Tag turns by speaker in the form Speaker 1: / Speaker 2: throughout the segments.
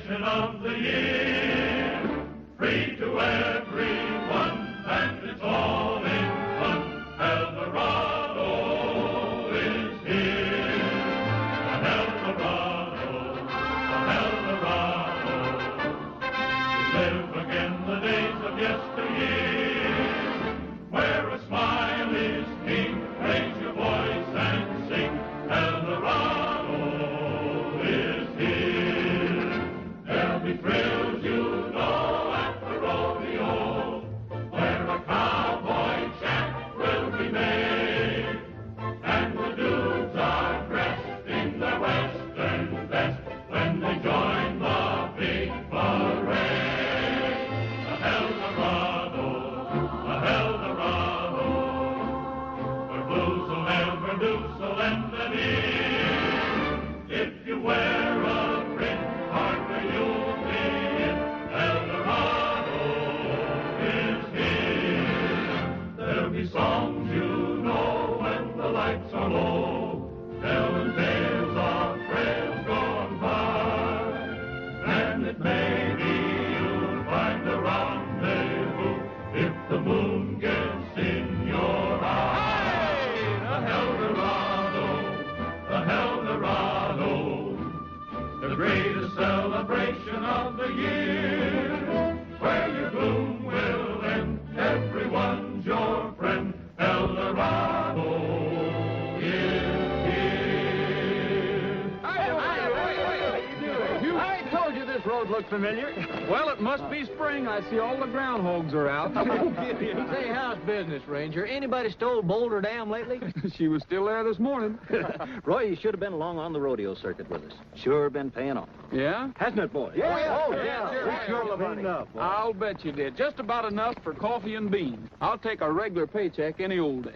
Speaker 1: celebration of the year. Free to everyone, and it's all in fun. Heldorado is here. The Heldorado, the Heldorado. To live again the days of yesteryear, where a smile is king. Raise your voice and sing. Heldorado is here. There'll be thrills, you know, at the rodeo, where a cowboy chant will be made, and the dudes are dressed in their western best when they join the big parade. The Heldorado, where blues will never do, so lend an ear. If you wear a print partner, you'll be in. Heldorado is here. There'll be songs you know when the lights are low, telling tales of trails gone by. And it may be you'll find a rendezvous if the moon gets in your eye. The Heldorado, the greatest celebration of the year, where your gloom will end, everyone's your friend. Heldorado is here.
Speaker 2: I told you this road looked familiar.
Speaker 3: Well, it must be spring. I see all the groundhogs are out.
Speaker 2: Say, how's business, Ranger? Anybody stole Boulder Dam lately?
Speaker 3: She was still there this morning.
Speaker 4: Roy, you should have been along on the rodeo circuit with us. Sure been paying off.
Speaker 3: Yeah?
Speaker 4: Hasn't it, boy?
Speaker 2: Enough.
Speaker 3: I'll bet you did. Just about enough for coffee and beans. I'll take a regular paycheck any old day.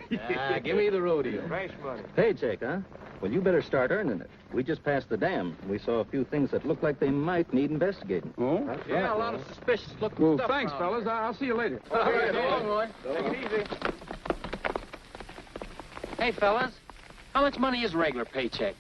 Speaker 2: Give me the rodeo.
Speaker 5: Fresh money.
Speaker 4: Paycheck, huh? Well, you better start earning it. We just passed the dam. We saw a few things that looked like they might need investigating.
Speaker 3: Oh?
Speaker 2: Yeah, a lot of suspicious looking
Speaker 3: Well,
Speaker 2: stuff.
Speaker 3: thanks, fellas. I'll see you later.
Speaker 2: Okay, so long, Roy.
Speaker 5: Take it easy.
Speaker 6: Hey, fellas, how much money is a regular paycheck?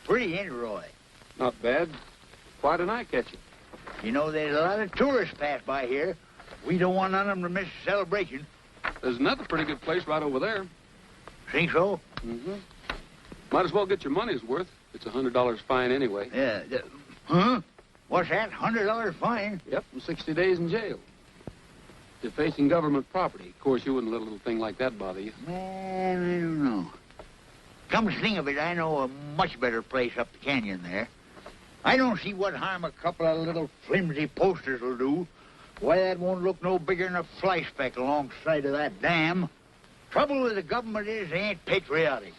Speaker 5: Pretty, ain't it, Roy?
Speaker 3: Not bad. Why didn't I catch it?
Speaker 5: You know, there's a lot of tourists pass by here. We don't want none of them to miss the celebration.
Speaker 3: There's another pretty good place right over there.
Speaker 5: Think so?
Speaker 3: Mm-hmm. Might as well get your money's worth. It's $100 fine anyway.
Speaker 5: Yeah. Huh? What's that? $100 fine?
Speaker 3: Yep, and 60 days in jail. Defacing government property. Of course, you wouldn't let a little thing like that bother you.
Speaker 5: Man, I don't know. Come to think of it, I know a much better place up the canyon there. I don't see what harm a couple of little flimsy posters will do. Why, that won't look no bigger than a fly speck alongside of that dam. Trouble with the government is they ain't patriotic.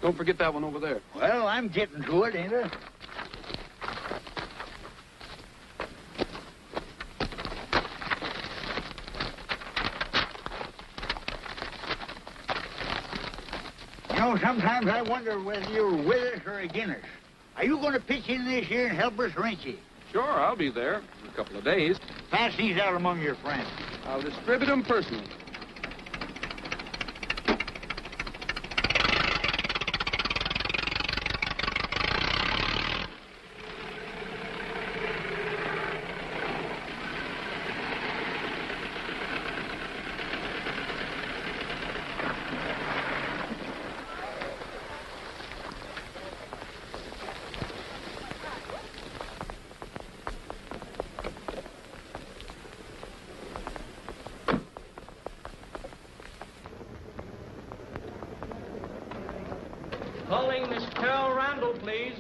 Speaker 3: Don't forget that one over there.
Speaker 5: Well, I'm getting to it, ain't I? You know, sometimes I wonder whether you're with us or against us. Are you going to pitch in this year and help us, or ain't you?
Speaker 3: Sure, I'll be there in a couple of days.
Speaker 5: Pass these out among your friends.
Speaker 3: I'll distribute them personally.
Speaker 2: Calling Miss Carol Randall, please.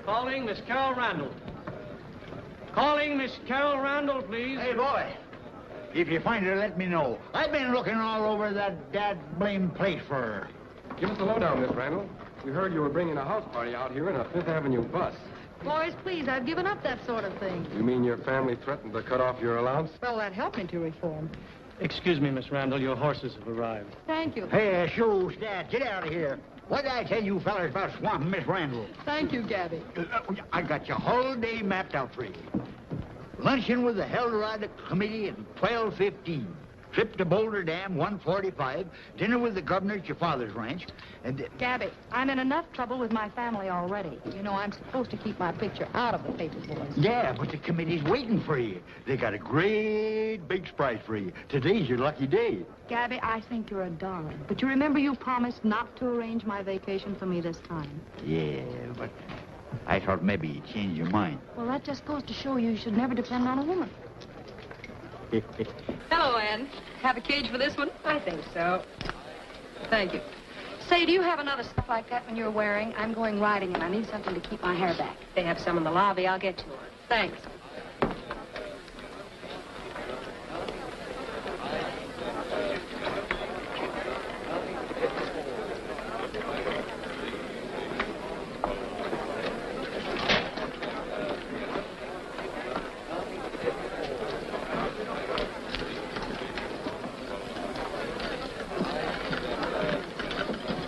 Speaker 2: Calling Miss Carol Randall. Calling Miss Carol Randall, please.
Speaker 5: Hey, boy. If you find her, let me know. I've been looking all over that dad-blame place for her.
Speaker 3: Give us the lowdown, Miss Randall. We heard you were bringing a house party out here in a Fifth Avenue bus.
Speaker 7: Boys, please, I've given up that sort of thing.
Speaker 3: You mean your family threatened to cut off your allowance?
Speaker 7: Well, that helped me to reform.
Speaker 2: Excuse me, Miss Randall. Your horses have arrived.
Speaker 7: Thank you.
Speaker 5: Hey, show, Stat, get out of here. What did I tell you fellas about swamping Miss Randall?
Speaker 7: Thank you, Gabby.
Speaker 5: I got your whole day mapped out for you. Luncheon with the Heldorado committee at 12:15. Trip to Boulder Dam, 1:45. Dinner with the governor at your father's ranch. And
Speaker 7: Gabby, I'm in enough trouble with my family already. You know, I'm supposed to keep my picture out of the paper, boys.
Speaker 5: yeah, but the committee's waiting for you. They got a great big surprise for you. Today's your lucky day.
Speaker 7: Gabby, I think you're a darling. But you remember you promised not to arrange my vacation for me this time.
Speaker 5: Yeah, but I thought maybe you'd change your mind.
Speaker 7: Well, that just goes to show you should never depend on a woman. Hello, Ann. Have a cage for this one? I think so. Thank you. Say, do you have another stuff like that when you're wearing? I'm going riding and I need something to keep my hair back.
Speaker 6: They have some in the lobby. I'll get to her.
Speaker 7: Thanks.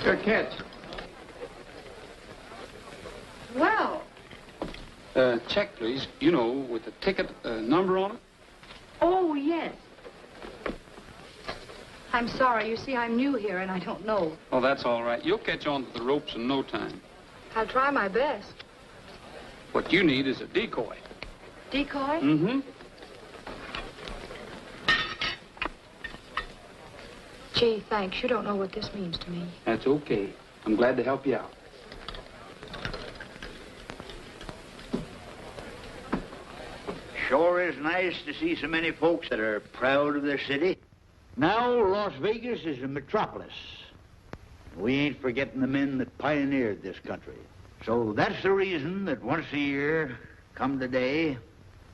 Speaker 3: Good catch.
Speaker 7: Well.
Speaker 3: Check, please. You know, with the ticket number on it.
Speaker 7: Oh, yes. I'm sorry. You see, I'm new here and I don't know.
Speaker 3: Oh, that's all right. You'll catch on to the ropes in no time.
Speaker 7: I'll try my best.
Speaker 3: What you need is a decoy.
Speaker 7: Decoy?
Speaker 3: Mm-hmm.
Speaker 7: Gee, thanks. You don't know what this means to me.
Speaker 3: That's okay. I'm glad to help you out.
Speaker 5: Sure is nice to see so many folks that are proud of their city. Now, Las Vegas is a metropolis. We ain't forgetting the men that pioneered this country. So that's the reason that once a year, come today,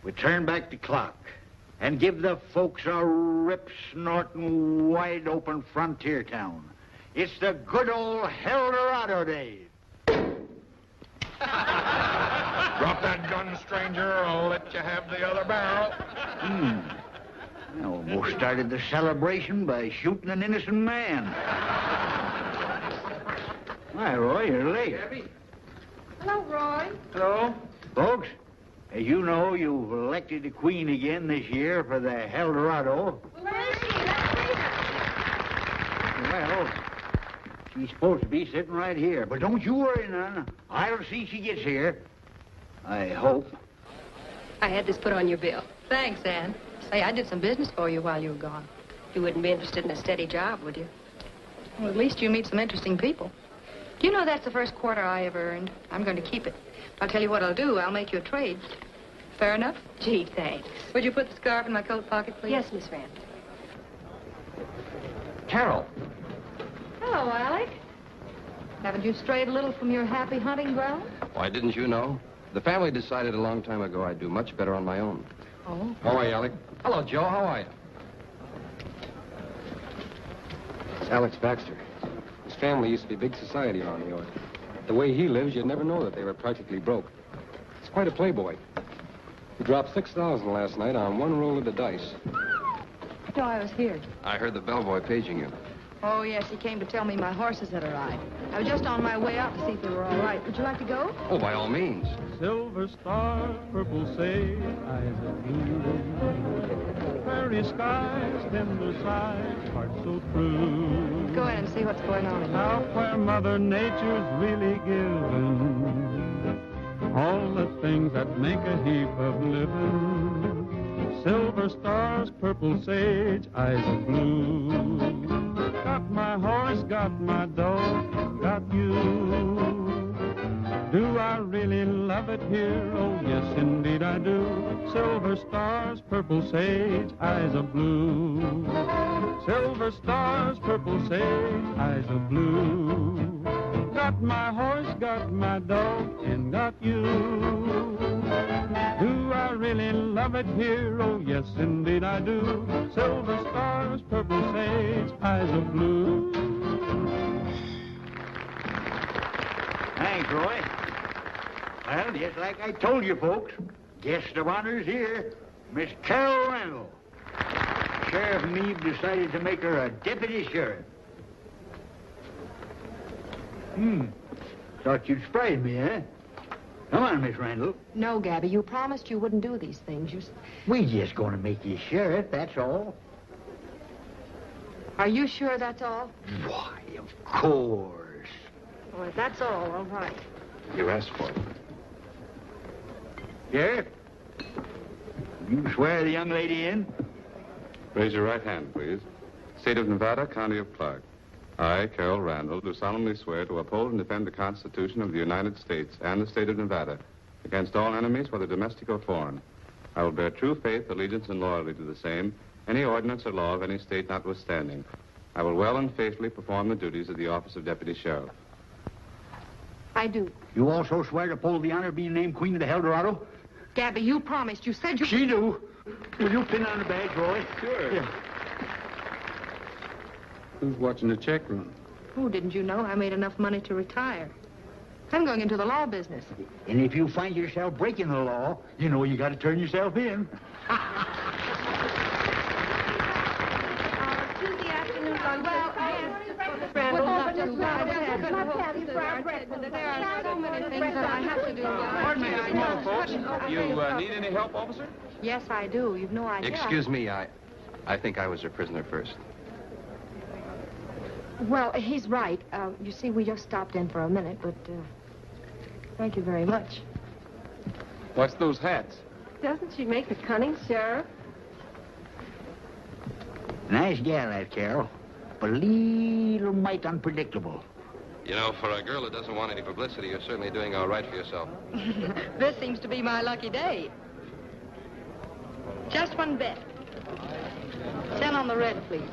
Speaker 5: we turn back the clock and give the folks a rip-snorting, wide-open frontier town. It's the good old Heldorado days.
Speaker 8: Drop that gun, stranger, or I'll let you have the other barrel.
Speaker 5: I almost started the celebration by shooting an innocent man. Hi, Roy, you're late.
Speaker 3: Gabby?
Speaker 7: Hello, Roy.
Speaker 5: Hello. Folks, as you know, you've elected a queen again this year for the Heldorado. Well, she's supposed to be sitting right here. But don't you worry none. I'll see she gets here. I hope.
Speaker 7: I had this put on your bill. Thanks, Ann. Say, I did some business for you while you were gone.
Speaker 6: You wouldn't be interested in a steady job, would you?
Speaker 7: Well, at least you meet some interesting people. Do you know that's the first quarter I ever earned? I'm going to keep it. I'll tell you what I'll do. I'll make you a trade. Fair enough?
Speaker 6: Gee, thanks.
Speaker 7: Would you put the scarf in my coat pocket, please?
Speaker 6: Yes, Miss Randall.
Speaker 8: Carol.
Speaker 7: Hello, Alec. Haven't you strayed a little from your happy hunting ground?
Speaker 9: Why, didn't you know? The family decided a long time ago I'd do much better on my own.
Speaker 7: Oh?
Speaker 9: How are you, Alec? Hello, Joe. How are you?
Speaker 3: It's Alex Baxter. His family used to be big society around New York. The way he lives, you'd never know that they were practically broke. He's quite a playboy. He dropped $6,000 last night on one roll of the dice.
Speaker 7: No, I was here.
Speaker 9: I heard the bellboy paging you.
Speaker 7: Oh, yes, he came to tell me my horses had arrived. I was just on my way out to see if they were all right. Would you like to go?
Speaker 9: Oh, by all means.
Speaker 1: Silver star, purple sage, eyes of blue. Prairie skies, tender sighs, heart so true.
Speaker 7: Go ahead and see what's going on in here.
Speaker 1: Out where Mother Nature's really given all the things that make a heap of living. Silver stars, purple sage, eyes of blue. Got my horse, got my dog, got you. Do I really love it here? Oh, yes, indeed I do. Silver stars, purple sage, eyes of blue. Silver stars, purple sage, eyes of blue.
Speaker 10: Got my horse, got my dog, and got you. Do I really love it here? Oh, yes, indeed I do. Silver stars, purple sage, eyes of blue.
Speaker 5: Thanks, Roy. Well, just like I told you folks, guest of honor's here, Miss Carol Randall. Sheriff and me have decided to make her a deputy sheriff. Thought you'd surprise me, eh? Come on, Miss Randall.
Speaker 7: No, Gabby, you promised you wouldn't do these things.
Speaker 5: We just going to make you sheriff, that's all.
Speaker 7: Are you sure that's all?
Speaker 5: Why, of course.
Speaker 7: Well, if that's all right.
Speaker 9: You asked for it.
Speaker 5: Sheriff, you swear the young lady in?
Speaker 11: Raise your right hand, please. State of Nevada, County of Clark. I, Gerald Randall, do solemnly swear to uphold and defend the Constitution of the United States and the state of Nevada against all enemies, whether domestic or foreign. I will bear true faith, allegiance, and loyalty to the same, any ordinance or law of any state notwithstanding. I will well and faithfully perform the duties of the office of Deputy Sheriff.
Speaker 7: I do.
Speaker 5: You also swear to uphold the honor of being named Queen of the Heldorado?
Speaker 7: Gabby, you promised. You said you...
Speaker 5: She do. Will you pin on the badge, Roy?
Speaker 10: Sure.
Speaker 5: Yeah.
Speaker 10: Who's watching the check run?
Speaker 7: Oh, didn't you know I made enough money to retire? I'm going into the law business.
Speaker 5: And if you find yourself breaking the law, you know you got to turn yourself in.
Speaker 7: Tuesday afternoon on... Well, yes. There are so many things that I have to do.
Speaker 3: Pardon me, Miss Moore, folks. You need any help, officer?
Speaker 7: Yes, I do. You've no idea.
Speaker 9: Excuse me, I think I was a prisoner first.
Speaker 7: Well, he's right. You see, we just stopped in for a minute, but thank you very much.
Speaker 3: What's those hats?
Speaker 7: Doesn't she make a cunning sheriff?
Speaker 5: Nice gal, that Carol, but a little mite unpredictable.
Speaker 9: You know, for a girl that doesn't want any publicity, you're certainly doing all right for yourself.
Speaker 7: This seems to be my lucky day. Just one bet. 10 on the red, please.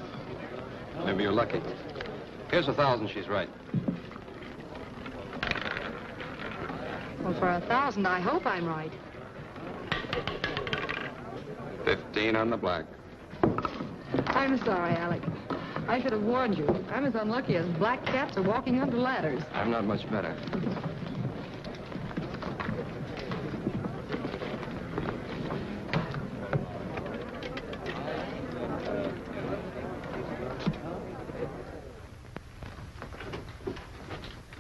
Speaker 9: Maybe you're lucky. Here's 1,000, she's right.
Speaker 7: Well, for 1,000, I hope I'm right.
Speaker 11: 15 on the black.
Speaker 7: I'm sorry, Alec. I should have warned you. I'm as unlucky as black cats are walking under ladders.
Speaker 9: I'm not much better.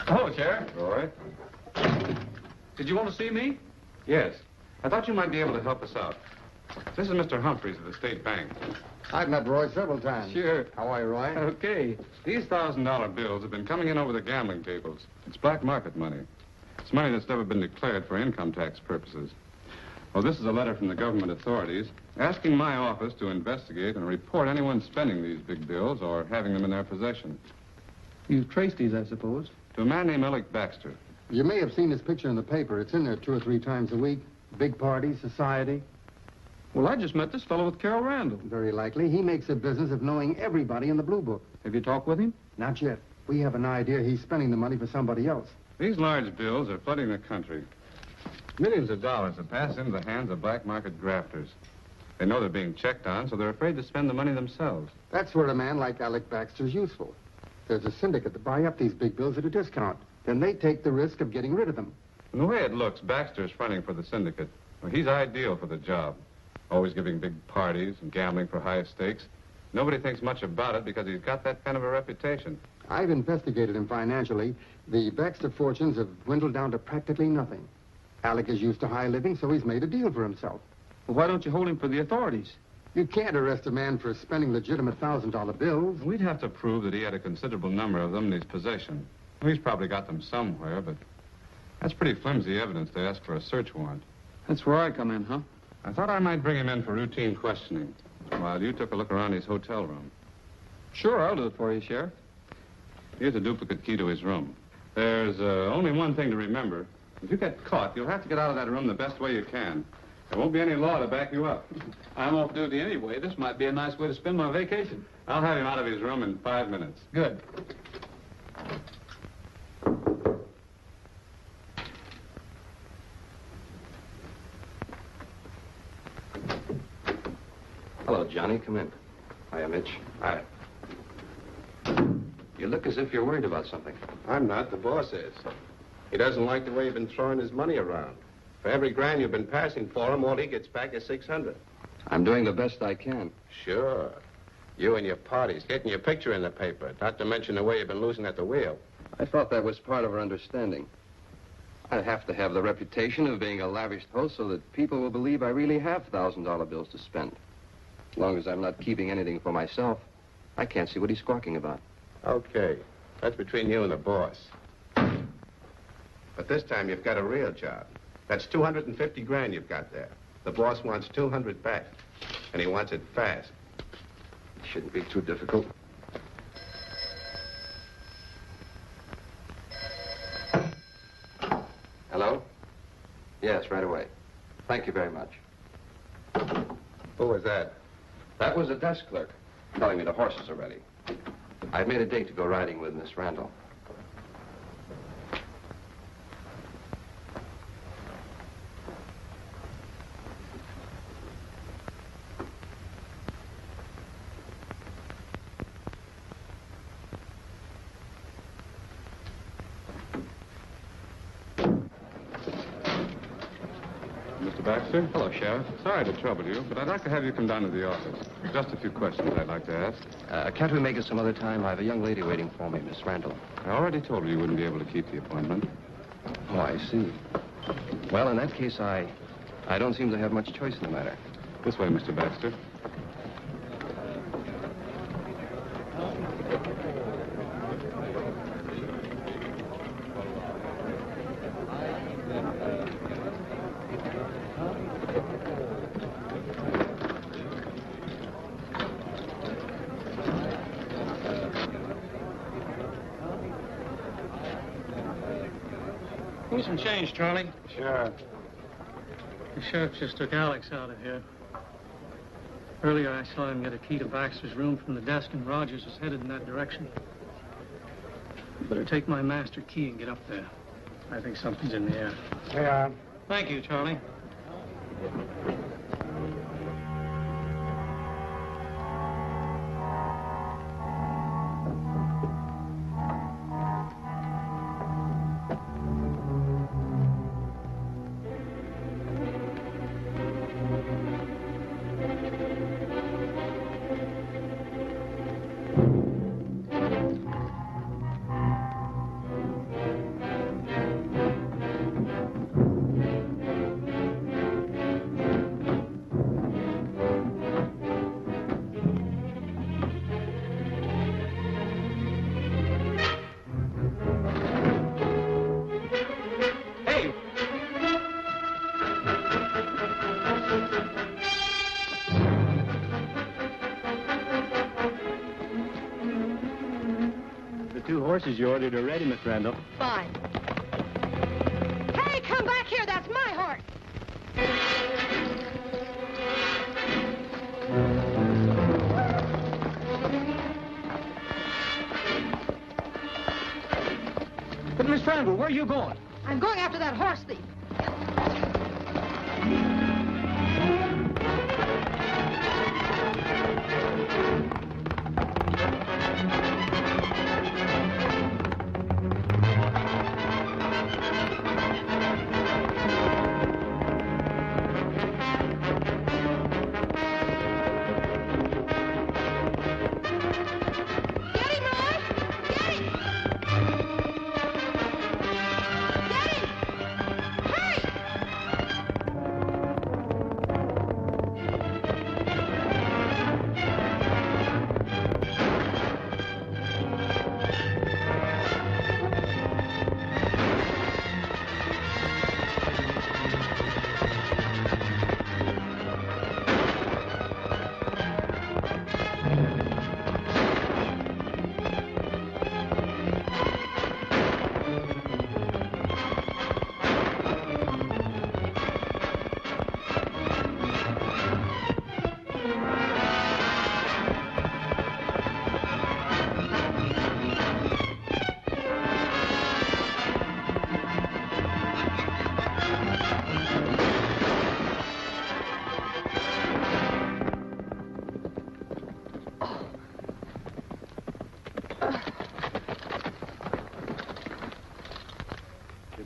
Speaker 3: Hello, Sheriff.
Speaker 11: Roy?
Speaker 3: Did you want to see me?
Speaker 11: Yes. I thought you might be able to help us out. This is Mr. Humphreys of the State Bank.
Speaker 12: I've met Roy several times.
Speaker 3: Sure.
Speaker 12: How are you, Roy?
Speaker 3: Okay.
Speaker 11: These $1,000 bills have been coming in over the gambling tables. It's black market money. It's money that's never been declared for income tax purposes. Well, this is a letter from the government authorities asking my office to investigate and report anyone spending these big bills or having them in their possession.
Speaker 10: You've traced these, I suppose.
Speaker 11: To a man named Alec Baxter.
Speaker 12: You may have seen his picture in the paper. It's in there 2 or 3 times a week. Big party, society.
Speaker 10: Well, I just met this fellow with Carol Randall.
Speaker 12: Very likely. He makes a business of knowing everybody in the Blue Book.
Speaker 10: Have you talked with him?
Speaker 12: Not yet. We have an idea he's spending the money for somebody else.
Speaker 11: These large bills are flooding the country. Millions of dollars have passed into the hands of black market grafters. They know they're being checked on, so they're afraid to spend the money themselves.
Speaker 12: That's where a man like Alec Baxter's useful. There's a syndicate to buy up these big bills at a discount. Then they take the risk of getting rid of them.
Speaker 11: From the way it looks, Baxter's fronting for the syndicate. Well, he's ideal for the job. Always giving big parties and gambling for high stakes. Nobody thinks much about it because he's got that kind of a reputation.
Speaker 12: I've investigated him financially. The Baxter fortunes have dwindled down to practically nothing. Alec is used to high living, so he's made a deal for himself.
Speaker 10: Well, why don't you hold him for the authorities?
Speaker 12: You can't arrest a man for spending legitimate $1,000 bills.
Speaker 11: We'd have to prove that he had a considerable number of them in his possession. He's probably got them somewhere, but that's pretty flimsy evidence to ask for a search warrant.
Speaker 10: That's where I come in, huh?
Speaker 11: I thought I might bring him in for routine questioning while you took a look around his hotel room.
Speaker 10: Sure, I'll do it for you, Sheriff.
Speaker 11: Here's a duplicate key to his room. There's only one thing to remember. If you get caught, you'll have to get out of that room the best way you can. There won't be any law to back you up.
Speaker 10: I'm off duty anyway. This might be a nice way to spend my vacation.
Speaker 11: I'll have him out of his room in 5 minutes.
Speaker 10: Good.
Speaker 9: Johnny. Come in. Hiya, Mitch.
Speaker 11: Hi.
Speaker 9: You look as if you're worried about something.
Speaker 11: I'm not. The boss is. He doesn't like the way you've been throwing his money around. For every grand you've been passing for him, all he gets back is 600.
Speaker 9: I'm doing the best I can.
Speaker 11: Sure. You and your parties, getting your picture in the paper, not to mention the way you've been losing at the wheel.
Speaker 9: I thought that was part of our understanding. I have to have the reputation of being a lavish host so that people will believe I really have $1,000 bills to spend. As long as I'm not keeping anything for myself, I can't see what he's squawking about.
Speaker 11: Okay. That's between you and the boss. But this time you've got a real job. That's 250 grand you've got there. The boss wants 200 back, and he wants it fast.
Speaker 9: Shouldn't be too difficult. Hello? Yes, right away. Thank you very much.
Speaker 11: Who was that?
Speaker 9: That was a desk clerk telling me the horses are ready. I've made a date to go riding with Miss Randall.
Speaker 11: Baxter?
Speaker 9: Hello, Sheriff.
Speaker 11: Sorry to trouble you, but I'd like to have you come down to the office. Just a few questions I'd like to ask.
Speaker 9: Can't we make it some other time? I have a young lady waiting for me, Miss Randall.
Speaker 11: I already told her you wouldn't be able to keep the appointment.
Speaker 9: Oh, I see. Well, in that case, I don't seem to have much choice in the matter.
Speaker 11: This way, Mr. Baxter.
Speaker 2: Give me some change, Charlie.
Speaker 11: Sure.
Speaker 2: The sheriff just took Alex out of here. Earlier, I saw him get a key to Baxter's room from the desk, and Rogers was headed in that direction. You better take my master key and get up there. I think something's in the air.
Speaker 12: Yeah.
Speaker 2: Thank you, Charlie.
Speaker 6: Horses you ordered are ready, Miss Randall.
Speaker 7: Fine. Hey, come back here. That's my horse.
Speaker 2: But, Miss Randall, where are you going?
Speaker 7: I'm going after that horse thief.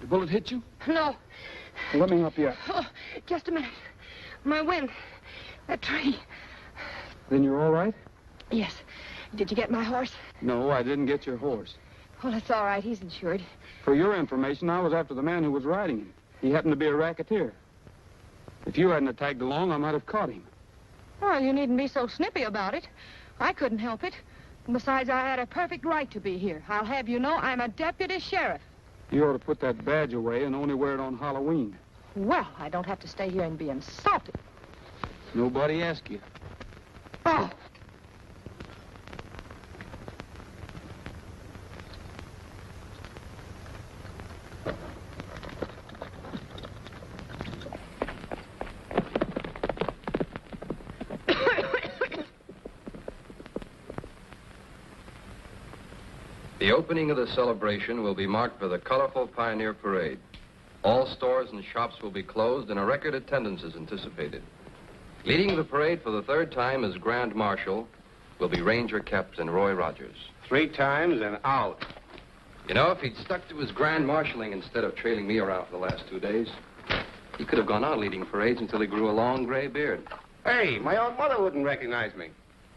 Speaker 13: bullet hit you?
Speaker 7: No.
Speaker 13: Well, let me help you out.
Speaker 7: Oh, just a minute. My wind. That tree.
Speaker 13: Then you're all right?
Speaker 7: Yes. Did you get my horse?
Speaker 13: No, I didn't get your horse.
Speaker 7: Well, that's all right. He's insured.
Speaker 13: For your information, I was after the man who was riding him. He happened to be a racketeer. If you hadn't tagged along, I might have caught him.
Speaker 7: Well, you needn't be so snippy about it. I couldn't help it. And besides, I had a perfect right to be here. I'll have you know I'm a deputy sheriff.
Speaker 13: You ought to put that badge away and only wear it on Halloween.
Speaker 7: Well, I don't have to stay here and be insulted.
Speaker 13: Nobody asked you.
Speaker 7: Oh.
Speaker 9: The opening of the celebration will be marked by the colorful Pioneer Parade. All stores and shops will be closed and a record attendance is anticipated. Leading the parade for the third time as Grand Marshal will be Ranger Captain Roy Rogers.
Speaker 14: 3 times and out.
Speaker 9: You know, if he'd stuck to his Grand Marshaling instead of trailing me around for the last 2 days, he could have gone on leading parades until he grew a long gray beard.
Speaker 14: Hey, my own mother wouldn't recognize me.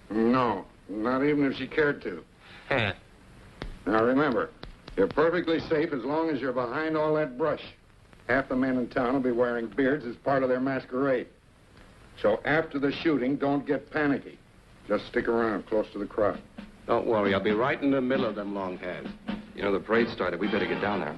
Speaker 8: No, not even if she cared to. Now remember, you're perfectly safe as long as you're behind all that brush. Half the men in town will be wearing beards as part of their masquerade. So after the shooting, don't get panicky. Just stick around close to the crowd.
Speaker 14: Don't worry, I'll be right in the middle of them long hairs.
Speaker 9: You know, the parade started. We better get down there.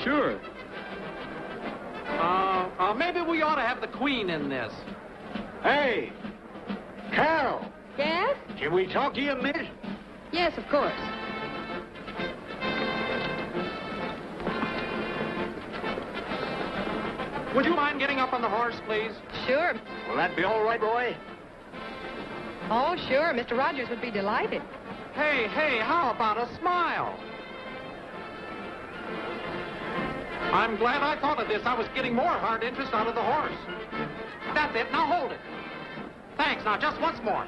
Speaker 6: Sure. Maybe we ought to have the Queen in this.
Speaker 5: Hey, Carol.
Speaker 7: Yes?
Speaker 5: Can we talk to you a minute?
Speaker 7: Yes, of course.
Speaker 6: Would you mind getting up on the horse, please?
Speaker 7: Sure.
Speaker 5: Will that be all right, Roy?
Speaker 7: Oh, sure. Mr. Rogers would be delighted.
Speaker 6: Hey, how about a smile? I'm glad I thought of this. I was getting more hard interest out of the horse. That's it. Now hold it. Thanks. Now just once more.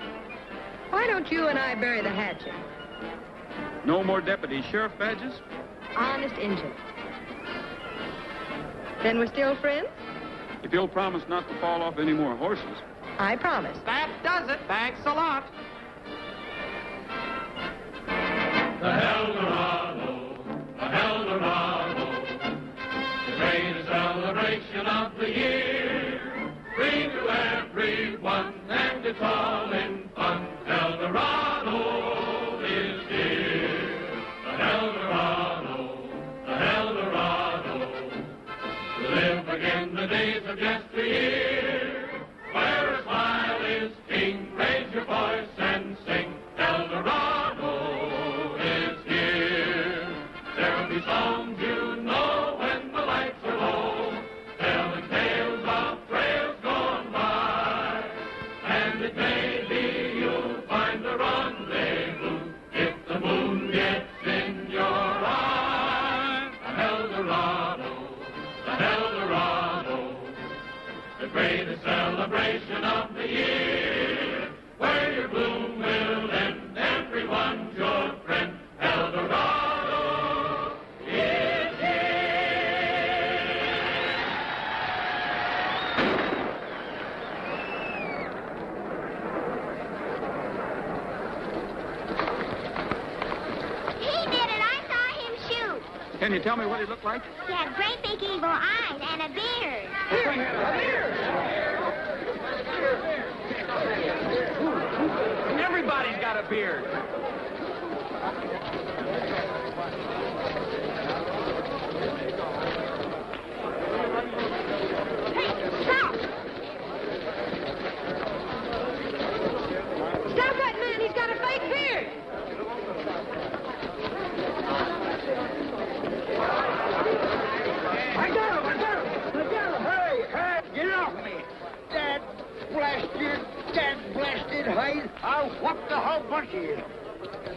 Speaker 7: Why don't you and I bury the hatchet?
Speaker 13: No more deputy sheriff badges?
Speaker 7: Honest Injun. Then we're still friends?
Speaker 13: If you'll promise not to fall off any more horses.
Speaker 7: I promise.
Speaker 6: That does it. Thanks a lot.
Speaker 1: The Heldorado, the Heldorado, the greatest celebration of the year. Free to everyone, and it's all in fun. Heldorado is here. The Heldorado, the Heldorado, to live again the days of yesteryear, where a smile is king. Raise your voice and sing. Heldorado is here. There'll be songs you know when the lights are low, telling tales of trails gone by. And it may be you'll find a rendezvous if the moon gets in your eye. The Heldorado, the Heldorado, the greatest celebration of the year, where your gloom will end, everyone's your friend. Heldorado is
Speaker 15: He did it. I saw him shoot.
Speaker 13: Can you tell me what he looked like?
Speaker 15: He had great big evil eyes and a beard.
Speaker 6: Everybody's got a beard.
Speaker 7: Stop! Stop that man. He's got a fake beard.
Speaker 5: Up the whole bunch of you.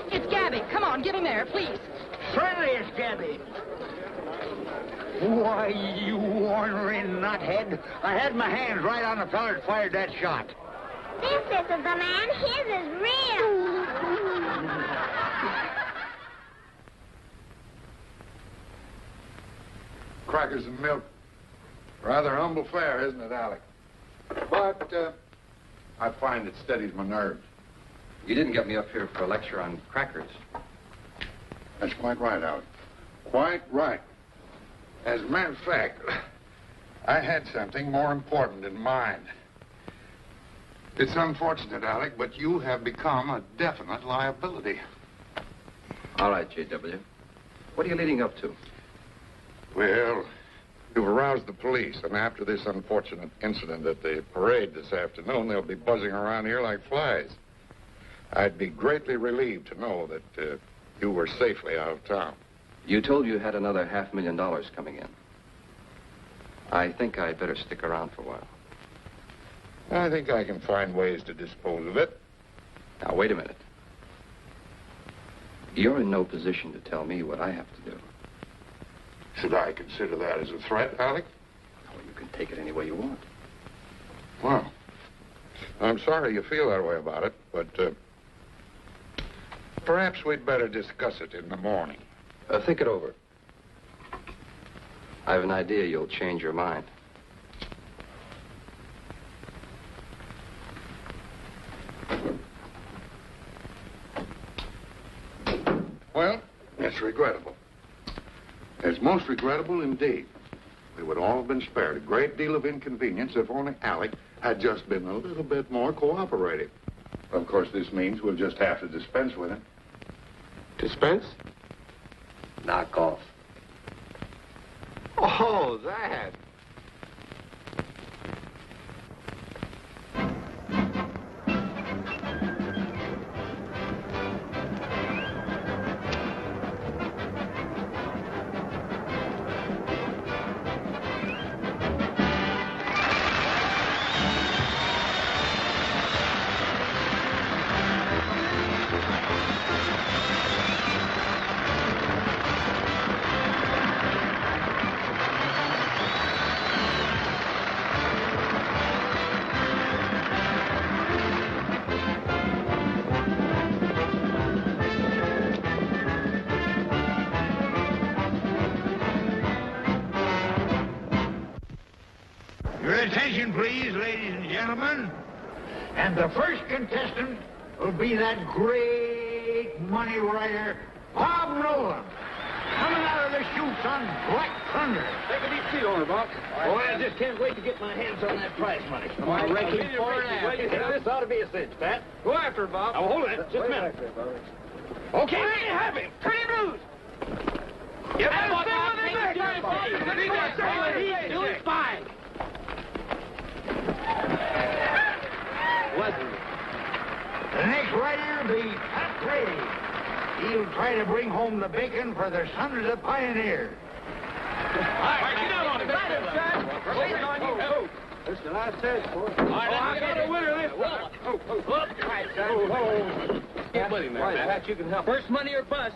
Speaker 7: It's Gabby. Come on, get in there, please.
Speaker 5: Certainly it's Gabby. Why, you ornery nuthead. I had my hands right on the fella that fired that shot.
Speaker 15: This isn't the man. His is real.
Speaker 8: Crackers and milk. Rather humble fare, isn't it, Alec? But I find it steadies my nerves.
Speaker 9: You didn't get me up here for a lecture on crackers.
Speaker 8: That's quite right, Alec. Quite right. As a matter of fact, I had something more important in mind. It's unfortunate, Alec, but you have become a definite liability.
Speaker 9: All right, J.W. What are you leading up to?
Speaker 8: Well, you've aroused the police, and after this unfortunate incident at the parade this afternoon, they'll be buzzing around here like flies. I'd be greatly relieved to know that you were safely out of town.
Speaker 9: You told you had another $500,000 coming in. I think I'd better stick around for a while.
Speaker 8: I think I can find ways to dispose of it.
Speaker 9: Now, wait a minute. You're in no position to tell me what I have to do.
Speaker 8: Should I consider that as a threat, Alec?
Speaker 9: Oh, you can take it any way you want.
Speaker 8: Well, I'm sorry you feel that way about it, but perhaps we'd better discuss it in the morning.
Speaker 9: Think it over. I have an idea you'll change your mind.
Speaker 8: Well, it's regrettable. It's most regrettable indeed. We would all have been spared a great deal of inconvenience if only Alec had just been a little bit more cooperative. Of course, this means we'll just have to dispense with it.
Speaker 14: Dispense?
Speaker 9: Knock off.
Speaker 14: Oh, that.
Speaker 5: Attention, please, ladies and gentlemen. And the first contestant will be that great money writer, Bob Nolan. Coming out of the chutes on Black Thunder.
Speaker 13: Take a deep seat on her, Bob.
Speaker 5: Boy, I just can't wait to get my hands on that prize money.
Speaker 13: Come on,
Speaker 5: ranking
Speaker 13: Ricky,
Speaker 5: fore and aft.
Speaker 13: this ought to be a cinch, Pat. Go after her, Bob.
Speaker 5: Now, hold it. Just a minute. Okay, there you have it. Pretty loose.
Speaker 13: Get
Speaker 5: Have
Speaker 13: Bob,
Speaker 5: a
Speaker 13: Bob.
Speaker 5: thing with it, Bob.
Speaker 13: He's doing fine.
Speaker 5: The next writer will be Pat Brady. He'll try to bring home the bacon for the Son of the Pioneer.
Speaker 13: All right, get down on it. We're waiting on you. This is the last test, boy. All right, I got a winner this time. All right, son. Get with him there, Pat. You can help. First money or bust.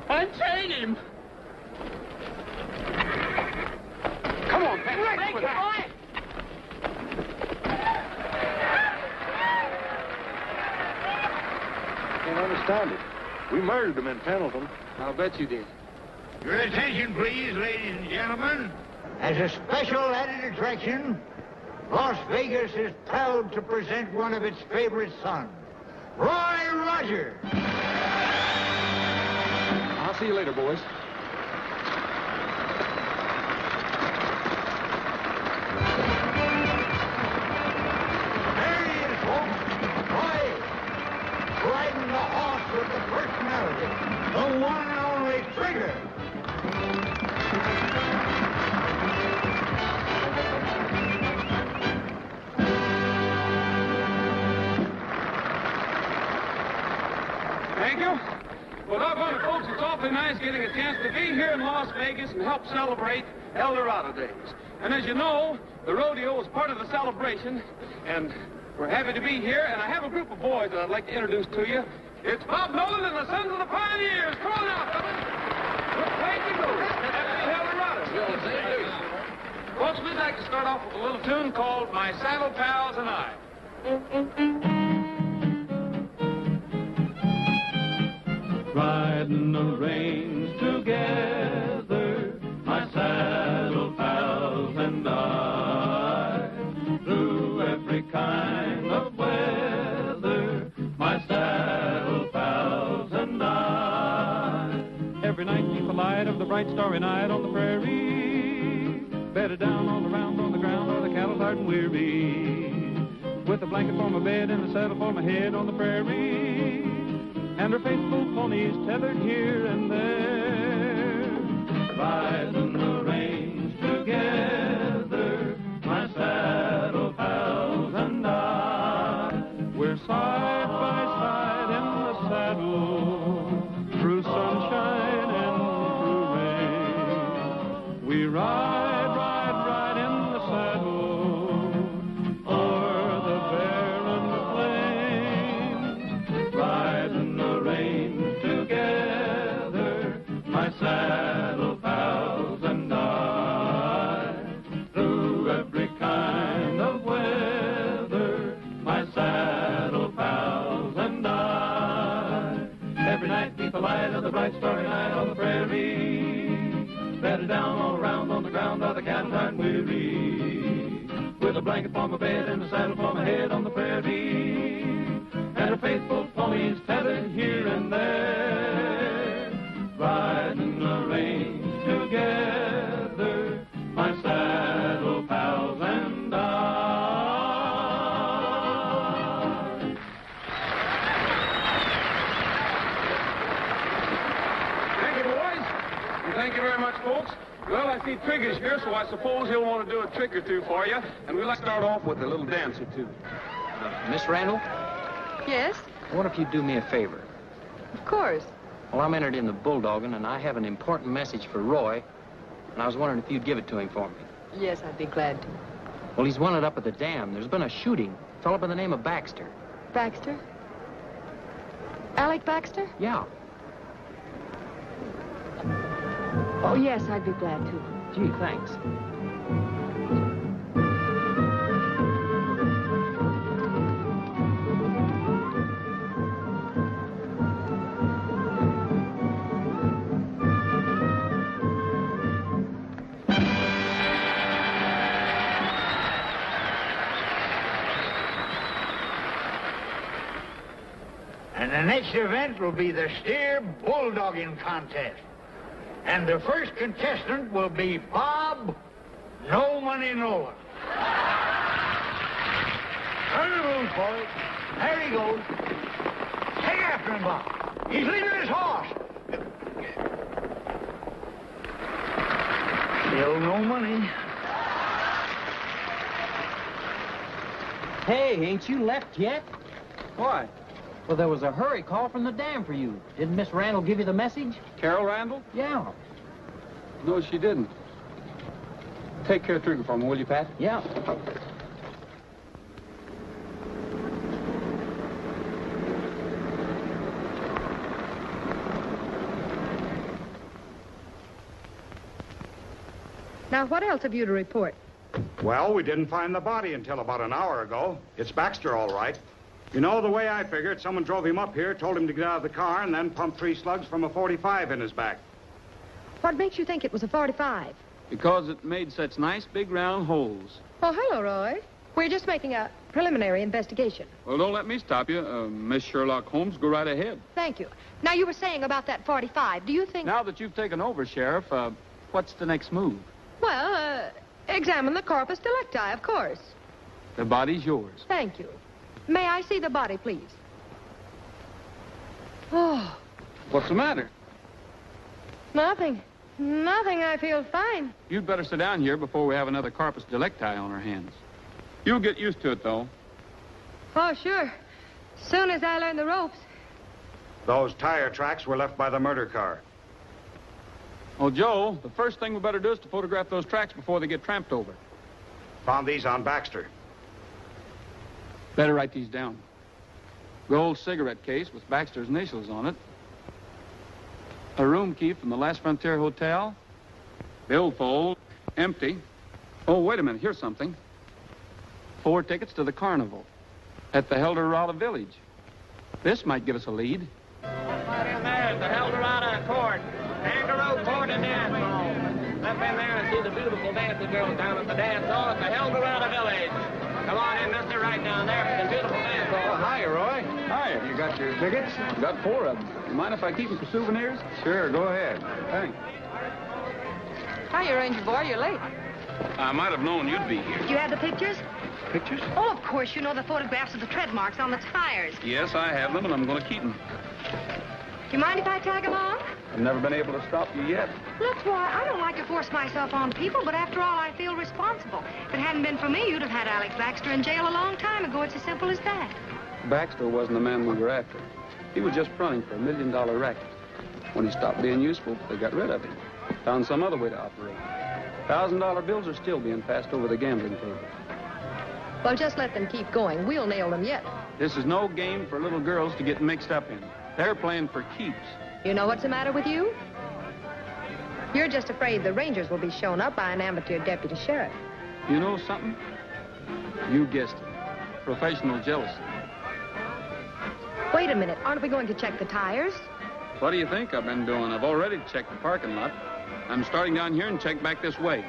Speaker 13: Unchain him. Come on, Pat. Break it, boy.
Speaker 14: I can't understand it. We murdered them in Pendleton.
Speaker 13: I'll bet you did.
Speaker 5: Your attention, please, ladies and gentlemen. As a special added attraction, Las Vegas is proud to present one of its favorite sons, Roy Rogers.
Speaker 13: I'll see you later, boys.
Speaker 5: There he is, folks. Roy, riding the horse with the personality, the one and only Trigger.
Speaker 13: Thank you. Well, doggone it, folks, it's awfully nice getting a chance to be here in Las Vegas and help celebrate Heldorado days. And as you know, the rodeo was part of the celebration, and
Speaker 16: We're happy to be here, and I have a group of boys that I'd like to introduce to you. It's Bob Nolan and the Sons of the Pioneers. Come on out, fellas. Thank you, Happy Heldorado. Folks, we'd like to start off with a little tune called My Saddle Pals and I.
Speaker 10: Riding the range together, my saddle pals and I, through every kind of weather, my saddle pals and I. Every night neath the light of the bright starry night on the prairie, bedded down all around on the ground where the cattle tired and weary, with a blanket for my bed and a saddle for my head on the prairie, and her faithful ponies tethered here and there, riding the range together, my saddle pals and I. We're side by side in the saddle, through sunshine and through rain. We ride, ride, ride in the saddle, o'er the barren plains, riding the range together, my saddle pals and I, through every kind of weather, my saddle pals and I. Every night beneath the light of the bright starry night on the prairie, bedded down all around on the ground by the cattle tired and weary, with a blanket for my bed and a saddle for my head on the prairie, and her faithful ponies tethered here and there, riding the range together, my saddle pals and I.
Speaker 16: Thank you, boys. And thank you very much, folks. Well, I see Trigger's here, so I suppose he'll want to do a trick or two for you. And we'll start off with a little dance or two.
Speaker 17: Miss Randall,
Speaker 7: Yes?
Speaker 17: I wonder if you'd do me a favor.
Speaker 7: Of course.
Speaker 17: Well, I'm entered in the bulldogging, and I have an important message for Roy, and I was wondering if you'd give it to him for me.
Speaker 7: Yes, I'd be glad to.
Speaker 17: Well, he's wanted up at the dam. There's been a shooting. A fellow by the name of Baxter.
Speaker 7: Baxter? Alec Baxter?
Speaker 17: Yeah.
Speaker 7: Oh, yes, I'd be glad to.
Speaker 17: Gee, thanks.
Speaker 5: And the next event will be the steer bulldogging contest. And the first contestant will be Bob No Money Nolan. Turn the loose, boys. There he goes. Take after him, Bob. He's leaving his horse. Still no money.
Speaker 17: Hey, ain't you left yet?
Speaker 16: Why?
Speaker 17: Well, there was a hurry call from the dam for you. Didn't Miss Randall give you the message?
Speaker 16: Carol Randall?
Speaker 17: Yeah.
Speaker 16: No, she didn't. Take care of Trigger for me, will you, Pat?
Speaker 17: Yeah.
Speaker 7: Now, what else have you to report?
Speaker 18: Well, we didn't find the body until about an hour ago. It's Baxter, all right. You know, the way I figured, someone drove him up here, told him to get out of the car, and then pumped 3 slugs from a .45 in his back.
Speaker 7: What makes you think it was a .45?
Speaker 16: Because it made such nice big round holes.
Speaker 7: Oh, hello, Roy. We're just making a preliminary investigation.
Speaker 16: Well, don't let me stop you. Miss Sherlock Holmes, go right ahead.
Speaker 7: Thank you. Now, you were saying about that .45. Do you think...
Speaker 16: Now that you've taken over, Sheriff, what's the next move?
Speaker 7: Well, examine the corpus delicti, of course.
Speaker 16: The body's yours.
Speaker 7: Thank you. May I see the body, please? Oh,
Speaker 16: What's the matter?
Speaker 7: nothing. Nothing. I feel fine.
Speaker 16: You'd better sit down here before we have another corpus delicti on our hands. You'll get used to it, though.
Speaker 7: Oh, sure. Soon as I learn the ropes.
Speaker 18: Those tire tracks were left by the murder car.
Speaker 16: Oh, Joe, the first thing we better do is to photograph those tracks before they get tramped over.
Speaker 18: Found these on Baxter.
Speaker 19: Better write these down. Gold cigarette case with Baxter's initials on it. A room key from the Last Frontier Hotel. Billfold, empty. Oh, wait a minute, here's something. 4 tickets to the carnival at the Heldorado Village. This might give us a lead.
Speaker 6: Right in there at the Heldorado Court. Kangaroo Court and Dance Hall. Step in there and see the beautiful dancing girls down at the dance hall at the Heldorado Village. Come on in, mister, right down there at the beautiful dance hall.
Speaker 19: Oh, hi, Roy. Hi. You got your tickets? Got 4 of them. You mind if I keep them for souvenirs? Sure, go ahead. Thanks.
Speaker 7: Hiya, Ranger boy, you're late.
Speaker 19: I might have known you'd be here.
Speaker 7: You have the pictures?
Speaker 19: Pictures?
Speaker 7: Oh, of course, you know the photographs of the tread marks on the tires.
Speaker 19: Yes, I have them, and I'm going to keep them.
Speaker 7: Do you mind if I tag along?
Speaker 19: I've never been able to stop you yet.
Speaker 7: Look, Roy, I don't like to force myself on people, but after all, I feel responsible. If it hadn't been for me, you'd have had Alex Baxter in jail a long time ago. It's as simple as that.
Speaker 19: Baxter wasn't the man we were after. He was just fronting for $1 million racket. When he stopped being useful, they got rid of him. Found some other way to operate. $1,000 bills are still being passed over the gambling table.
Speaker 7: Well, just let them keep going. We'll nail them yet.
Speaker 19: This is no game for little girls to get mixed up in. They're playing for keeps.
Speaker 7: You know what's the matter with you? You're just afraid the Rangers will be shown up by an amateur deputy sheriff.
Speaker 19: You know something? You guessed it. Professional jealousy.
Speaker 7: Wait a minute. Aren't we going to check the tires?
Speaker 19: What do you think I've been doing? I've already checked the parking lot. I'm starting down here and check back this way.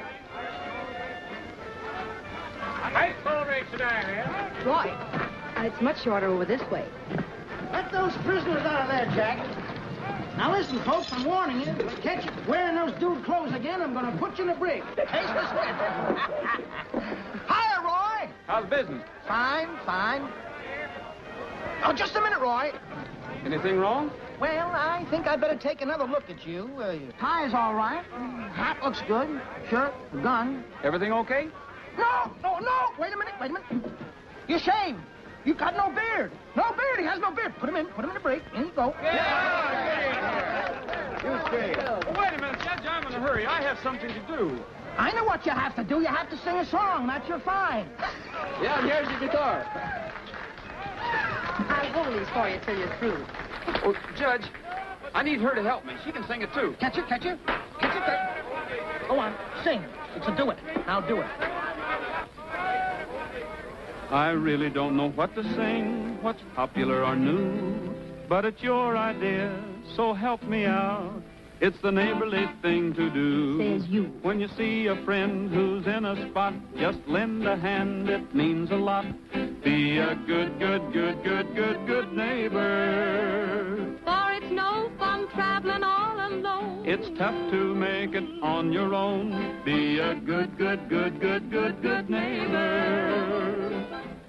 Speaker 6: Nice full race today, man.
Speaker 7: Roy, it's much shorter over this way.
Speaker 20: Let those prisoners out of there, Jack. Now listen, folks, I'm warning you. If I catch you wearing those dude clothes again, I'm going to put you in a brig. Taste this way. Hiya, Roy.
Speaker 19: How's business?
Speaker 20: Fine, fine. Oh, just a minute, Roy.
Speaker 19: Anything wrong?
Speaker 20: Well, I think I'd better take another look at you. Your tie's all right. Hat looks good. Shirt, gun.
Speaker 19: Everything okay?
Speaker 20: No. Wait a minute. You're shaved. You've got no beard. No beard. He has no beard. Put him in the break. In you go.
Speaker 19: You stay. Well, wait a minute, Judge. I'm in a hurry. I have something to do.
Speaker 20: I know what you have to do. You have to sing a song. That's your fine.
Speaker 19: Yeah, here's your guitar.
Speaker 7: I'll hold these for you till you're through.
Speaker 19: Oh, Judge, I need her to help me. She can sing it, too.
Speaker 20: Catch it. Go on. Sing. So do it. Now do it.
Speaker 10: I really don't know what to sing, what's popular or new, but it's your idea, so help me out. It's the neighborly thing to do.
Speaker 7: Says you.
Speaker 10: When you see a friend who's in a spot, just lend a hand, it means a lot. Be a good neighbor.
Speaker 15: For it's no fun traveling all alone.
Speaker 10: It's tough to make it on your own. Be a good neighbor.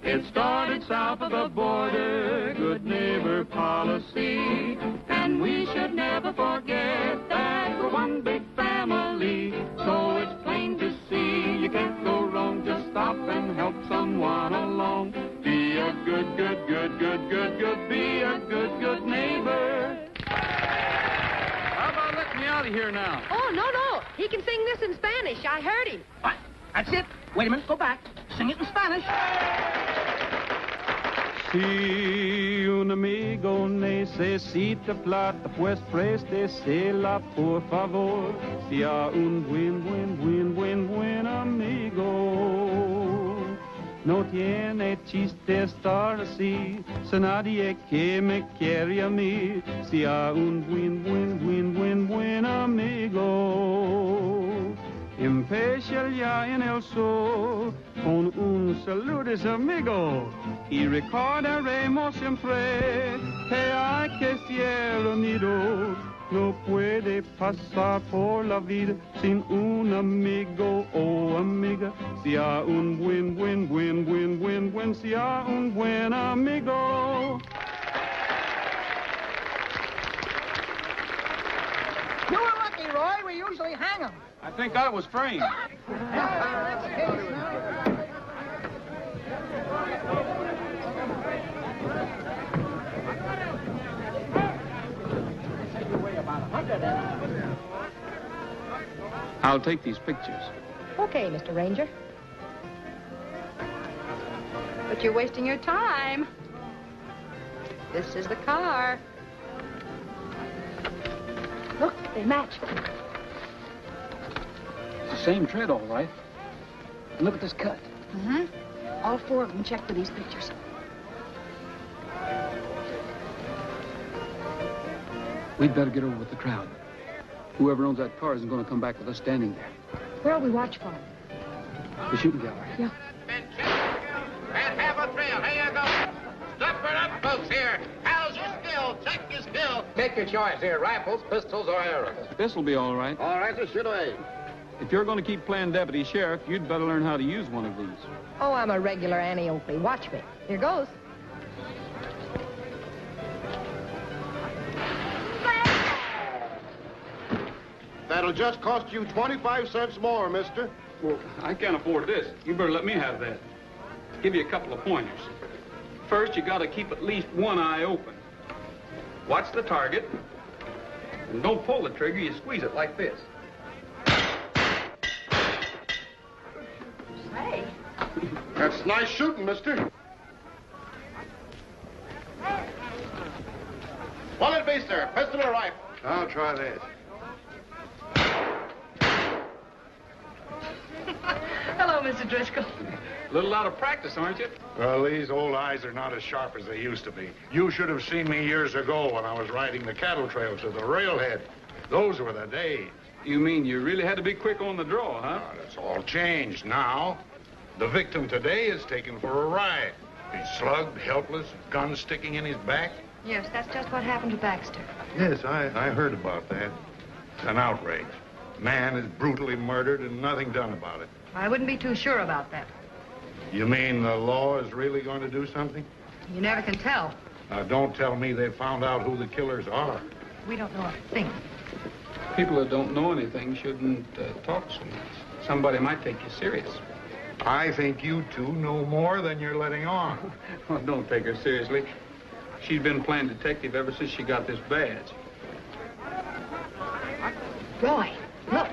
Speaker 10: It started south of the border, good neighbor policy. And we should never forget that we're one big family. So it's plain to see you can't go wrong. Just stop and help someone along. Be a good, be a good neighbor.
Speaker 19: How about letting me out of here now?
Speaker 7: Oh, no. He can sing this in Spanish. I heard him.
Speaker 20: What? That's it. Wait a minute. Go back. Sing it in Spanish.
Speaker 10: Si un amigo necesita plata, pues préstesela, por favor. Sea un buen amigo. No tiene chiste estar así, si nadie que me quiere a mí. Sea un buen amigo. Empieza ya en el sol con un saludo amigo y recordaremos siempre que hay que ser unidos. No puede pasar por la vida sin un amigo o amiga. Sea un buen, sea un buen amigo.
Speaker 20: You were lucky, Roy. We usually hang them.
Speaker 19: I think I was framed. I'll take these pictures.
Speaker 7: Okay, Mr. Ranger. But you're wasting your time. This is the car. Look, they match.
Speaker 19: It's the same tread, all right. And look at this cut.
Speaker 7: Mm-hmm. All four of them check for these pictures.
Speaker 19: We'd better get over with the crowd. Whoever owns that car isn't going to come back with us standing there.
Speaker 7: Where'll we watch for them?
Speaker 19: The shooting gallery.
Speaker 7: Yeah.
Speaker 6: And have a thrill. Here you go. Step it up, folks, here. How's your skill? Check your skill.
Speaker 13: Make your choice here, rifles, pistols, or arrows.
Speaker 19: This'll be all right.
Speaker 13: All right, so shoot away.
Speaker 19: If you're going to keep playing deputy sheriff, you'd better learn how to use one of these.
Speaker 7: Oh, I'm a regular Annie Oakley. Watch me. Here goes.
Speaker 14: That'll just cost you 25 cents more, mister.
Speaker 19: Well, I can't afford this. You better let me have that. Give you a couple of pointers. First, you got to keep at least one eye open. Watch the target. And don't pull the trigger, you squeeze it like this.
Speaker 7: Hey.
Speaker 14: That's nice shooting, mister. What'll it be, sir? Pistol or rifle? I'll try this.
Speaker 7: Hello, Mr. Driscoll.
Speaker 19: A little out of practice, aren't you?
Speaker 8: Well, these old eyes are not as sharp as they used to be. You should have seen me years ago when I was riding the cattle trail to the railhead. Those were the days.
Speaker 19: You mean you really had to be quick on the draw, huh?
Speaker 8: It's all changed now. The victim today is taken for a ride. He's slugged, helpless, gun sticking in his back.
Speaker 7: Yes, that's just what happened to Baxter.
Speaker 8: Yes, I heard about that. It's an outrage. Man is brutally murdered and nothing done about it.
Speaker 7: I wouldn't be too sure about that.
Speaker 8: You mean the law is really going to do something?
Speaker 7: You never can tell.
Speaker 8: Now, don't tell me they found out who the killers are.
Speaker 7: We don't know a thing.
Speaker 19: People that don't know anything shouldn't talk so much. Somebody might take you serious.
Speaker 8: I think you two know more than you're letting on.
Speaker 19: Oh, don't take her seriously. She's been playing detective ever since she got this badge.
Speaker 7: Roy, look.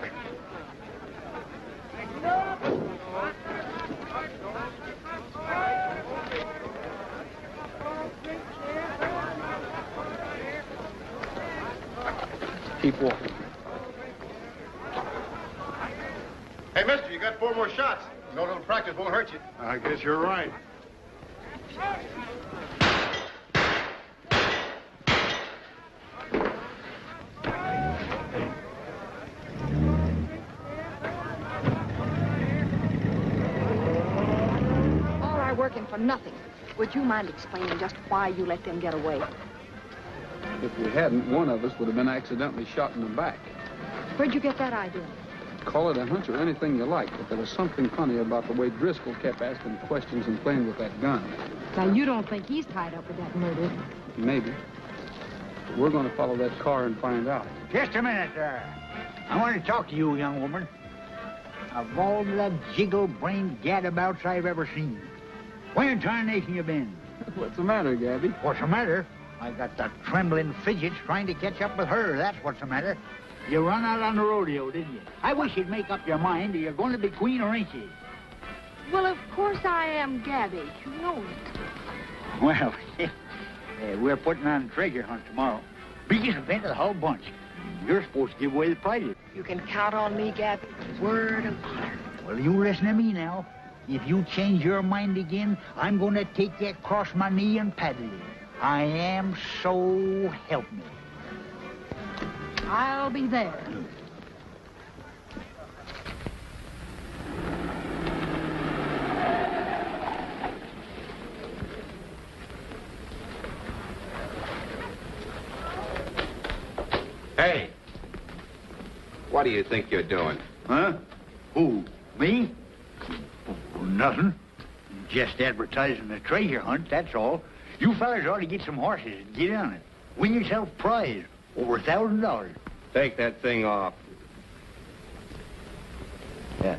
Speaker 19: Keep walking.
Speaker 14: Hey, mister, you got 4 more shots. No little practice won't hurt you.
Speaker 8: I guess you're right.
Speaker 7: All our working for nothing. Would you mind explaining just why you let them get away?
Speaker 19: If we hadn't, one of us would have been accidentally shot in the back.
Speaker 7: Where'd you get that idea?
Speaker 19: Call it a hunch or anything you like, but there was something funny about the way Driscoll kept asking questions and playing with that gun.
Speaker 7: Now, you don't think he's tied up with that murder?
Speaker 19: Maybe. But we're going to follow that car and find out.
Speaker 5: Just a minute, sir. I want to talk to you, young woman. Of all the jiggle-brained gadabouts I've ever seen, where in tarnation you been?
Speaker 19: What's the matter, Gabby?
Speaker 5: What's the matter? I got the trembling fidgets trying to catch up with her. That's what's the matter. You run out on the rodeo, didn't you? I wish you'd make up your mind. Are you going to be queen or ain't you?
Speaker 7: Well, of course I am Gabby. You know it.
Speaker 5: Well, we're putting on a treasure hunt tomorrow. Biggest event of the whole bunch. You're supposed to give away the prizes.
Speaker 7: You can count on me, Gabby. Word of honor.
Speaker 5: Well, you listen to me now. If you change your mind again, I'm going to take you across my knee and paddle you. I am, so help me.
Speaker 7: I'll be there.
Speaker 14: Hey, what do you think you're doing?
Speaker 5: Huh? Who? Me? Nothing. Just advertising the treasure hunt, that's all. You fellas ought to get some horses and get on it. Win yourself a prize. Over $1,000.
Speaker 14: Take that thing off.
Speaker 5: Yeah.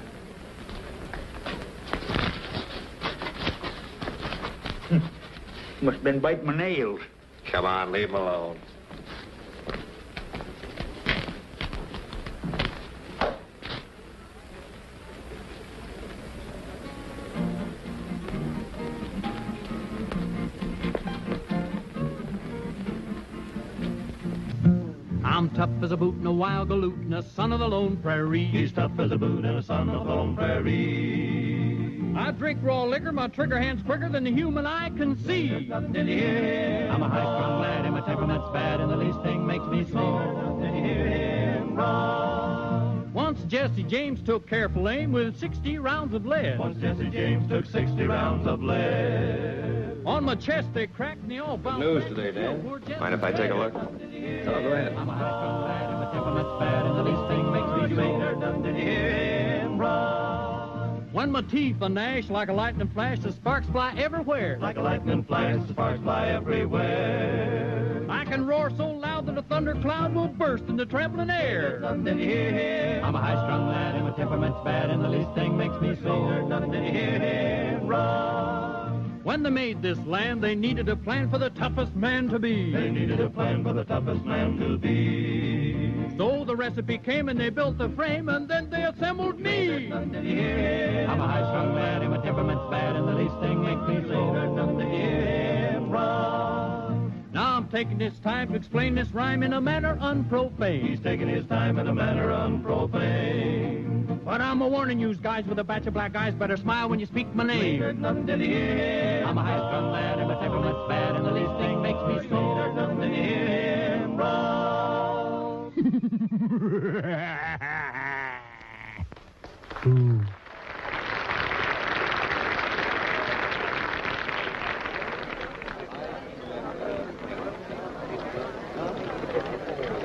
Speaker 5: Must have been biting my nails.
Speaker 14: Come on, leave him alone.
Speaker 10: I'm tough as a boot and a wild galoot and a son of the lone prairie.
Speaker 1: He's tough as a boot and a son of the lone prairie.
Speaker 10: I drink raw liquor, my trigger hand's quicker than the human eye can see.
Speaker 1: Did you hear him?
Speaker 10: I'm a high-strung lad and my temperament's bad and the least thing makes me so.
Speaker 1: Did you hear him? Run.
Speaker 10: Once Jesse James took careful aim with 60 rounds of lead.
Speaker 1: Once Jesse James took 60 rounds of lead.
Speaker 10: On my chest they cracked and they all bounced.
Speaker 11: News today, Dan. Mind if I take a look?
Speaker 10: Oh,
Speaker 11: go ahead.
Speaker 10: I'm a high-strung lad and my temperament's bad and the least thing makes me so.
Speaker 1: Did you hear him? Run.
Speaker 10: When my teeth are gnash like a lightning flash, the sparks fly everywhere.
Speaker 1: Like a lightning flash, the sparks fly everywhere.
Speaker 10: I can roar so loud that a thundercloud will burst in the trembling air.
Speaker 1: Did you hear him?
Speaker 10: I'm a high-strung lad and my temperament's bad and the least thing makes me so.
Speaker 1: Did you hear him? Run.
Speaker 10: When they made this land, they needed a plan for the toughest man to be.
Speaker 1: They needed a plan for the toughest man to be.
Speaker 10: So the recipe came and they built the frame and then they assembled me.
Speaker 1: Did you hear him?
Speaker 10: I'm a high-strung lad and my temperament's bad and the least thing makes me so.
Speaker 1: Did you hear him? Run.
Speaker 10: Now I'm taking this time to explain this rhyme in a manner unprofane.
Speaker 1: He's taking his time in a manner unprofane.
Speaker 10: But I'm a warning you guys with a batch of black eyes, better smile when you speak my name.
Speaker 1: Did you hear him?
Speaker 10: I'm a high-strung lad and my temperament's bad and the least thing makes me so.
Speaker 1: Did you hear him? Run.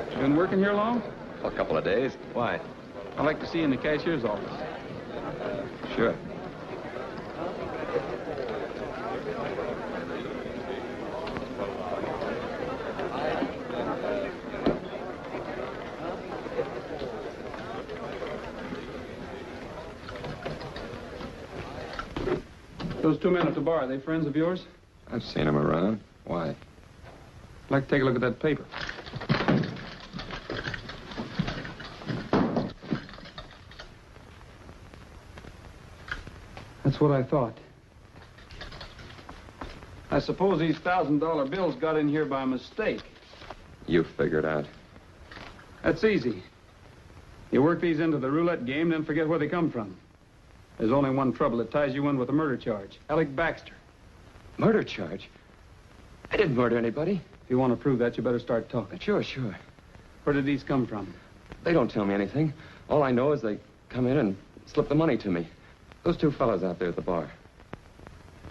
Speaker 19: You been working here long?
Speaker 9: A couple of days. Why?
Speaker 19: I'd like to see you in the cashier's office.
Speaker 9: Sure.
Speaker 19: Those two men at the bar, are they friends of yours?
Speaker 9: I've seen them around. Why?
Speaker 19: I'd like to take a look at that paper. That's what I thought. I suppose these $1,000 bills got in here by mistake.
Speaker 9: You figured out.
Speaker 19: That's easy. You work these into the roulette game, then forget where they come from. There's only one trouble that ties you in with a murder charge. Alec Baxter.
Speaker 9: Murder charge? I didn't murder anybody.
Speaker 19: If you want to prove that, you better start talking.
Speaker 9: Sure, sure.
Speaker 19: Where did these come from?
Speaker 9: They don't tell me anything. All I know is they come in and slip the money to me. Those two fellas out there at the bar.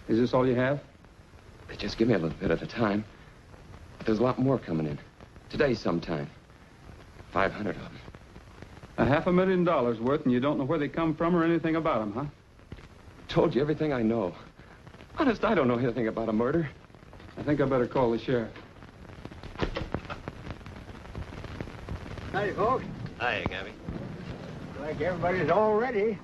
Speaker 19: Is this all you have?
Speaker 9: They just give me a little bit at a time. But there's a lot more coming in. Today sometime. 500 of them.
Speaker 19: $500,000 worth, and you don't know where they come from or anything about them, huh?
Speaker 9: Told you everything I know. Honest, I don't know anything about a murder.
Speaker 19: I think I better call the sheriff.
Speaker 5: Howdy, folks.
Speaker 13: Hi, Gabby.
Speaker 5: Like everybody's all ready.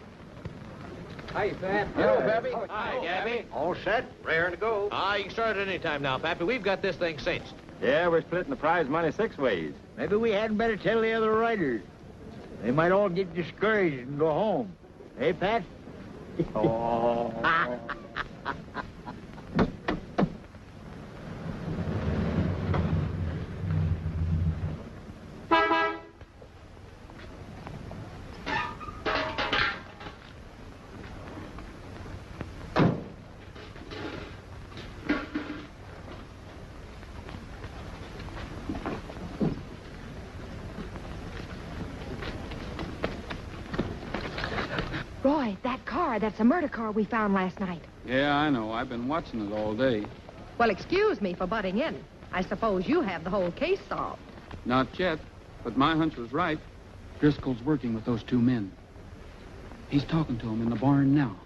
Speaker 20: Hi, Pat.
Speaker 13: Hello, Pappy. Hi, Gabby.
Speaker 5: All set?
Speaker 13: Raring to go. You can start at any time now, Pappy. We've got this thing cinched.
Speaker 21: Yeah, we're splitting the prize money 6 ways.
Speaker 5: Maybe we hadn't better tell the other riders. They might all get discouraged and go home. Hey, Pat?
Speaker 21: Oh.
Speaker 22: Roy, that car, that's a murder car we found last night.
Speaker 19: Yeah, I know. I've been watching it all day.
Speaker 7: Well, excuse me for butting in. I suppose you have the whole case solved.
Speaker 19: Not yet, but my hunch was right. Driscoll's working with those two men. He's talking to them in the barn now.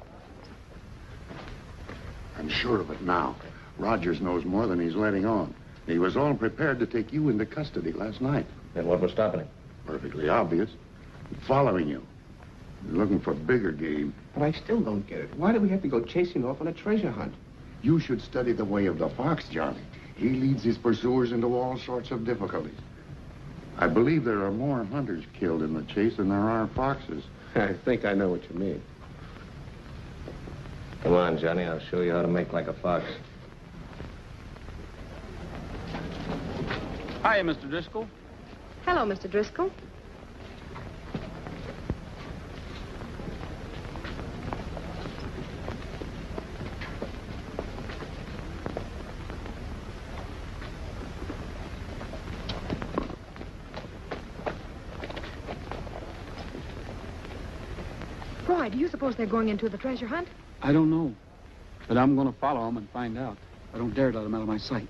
Speaker 8: I'm sure of it now. Rogers knows more than he's letting on. He was all prepared to take you into custody last night.
Speaker 13: And what was stopping him?
Speaker 8: Perfectly obvious. Following you. He's looking for bigger game.
Speaker 23: But I still don't get it. Why do we have to go chasing off on a treasure hunt?
Speaker 8: You should study the way of the fox, Johnny. He leads his pursuers into all sorts of difficulties. I believe there are more hunters killed in the chase than there are foxes.
Speaker 23: I think I know what you mean.
Speaker 13: Come on, Johnny. I'll show you how to make like a fox.
Speaker 19: Hiya, Mr. Driscoll.
Speaker 7: Hello, Mr. Driscoll.
Speaker 22: Roy, do you suppose they're going into the treasure hunt?
Speaker 19: I don't know. But I'm going to follow them and find out. I don't dare let them out of my sight.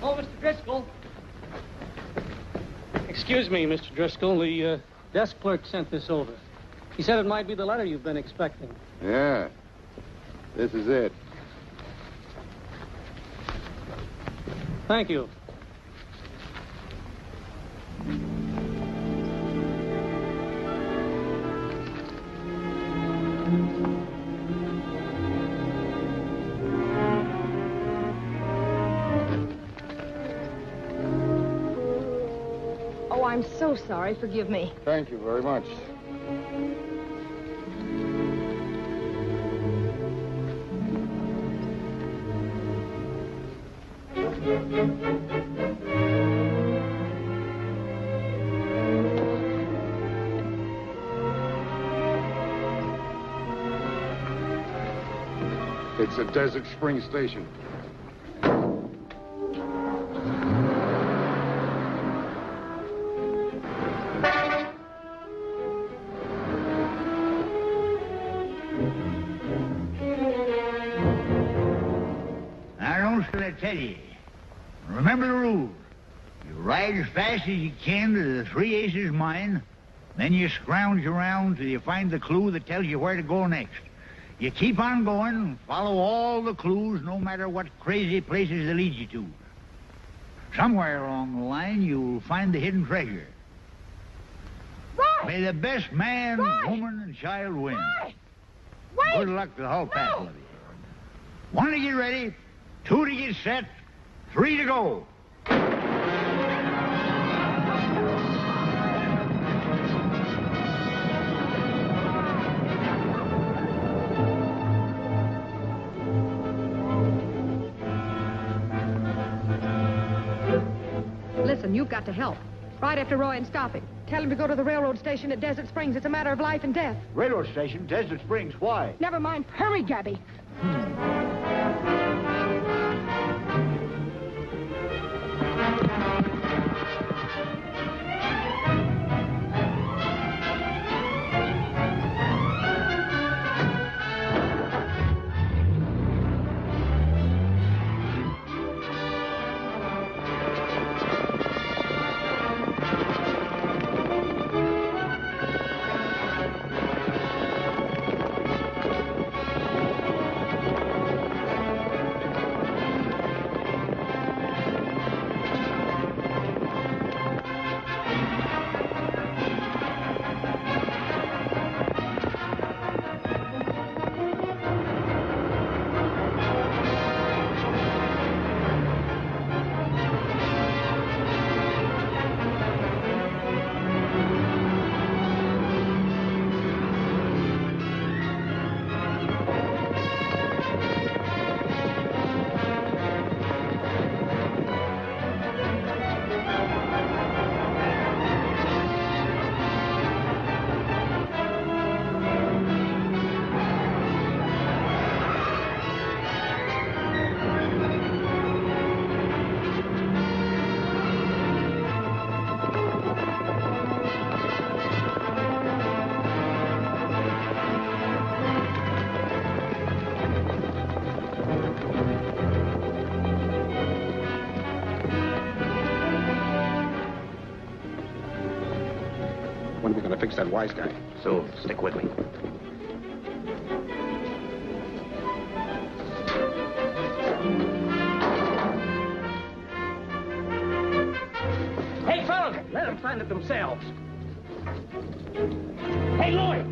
Speaker 2: Oh, Mr. Driscoll. Excuse me, Mr. Driscoll. The desk clerk sent this over. He said it might be the letter you've been expecting.
Speaker 8: Yeah. This is it.
Speaker 2: Thank you.
Speaker 22: Oh, I'm so sorry. Forgive me.
Speaker 8: Thank you very much. It's a Desert Spring station.
Speaker 5: Now, don't I tell you. Remember the rule. You ride as fast as you can to the Three Aces mine, then you scrounge around till you find the clue that tells you where to go next. You keep on going, follow all the clues, no matter what crazy places they lead you to. Somewhere along the line, you'll find the hidden treasure.
Speaker 22: Roy!
Speaker 5: May the best man, woman, and child win.
Speaker 22: Roy! Wait!
Speaker 5: Good luck to the whole pack of you. 1 to get ready, 2 to get set, 3 to go.
Speaker 22: Listen, you've got to help. Right after Roy and stop him. Tell him to go to the railroad station at Desert Springs. It's a matter of life and death.
Speaker 5: Railroad station, Desert Springs, why?
Speaker 22: Never mind. Hurry, Gabby.
Speaker 23: When are we going to fix that wise guy?
Speaker 3: So, stick with me.
Speaker 20: Hey, fellas, let them find it themselves. Hey, Lloyd.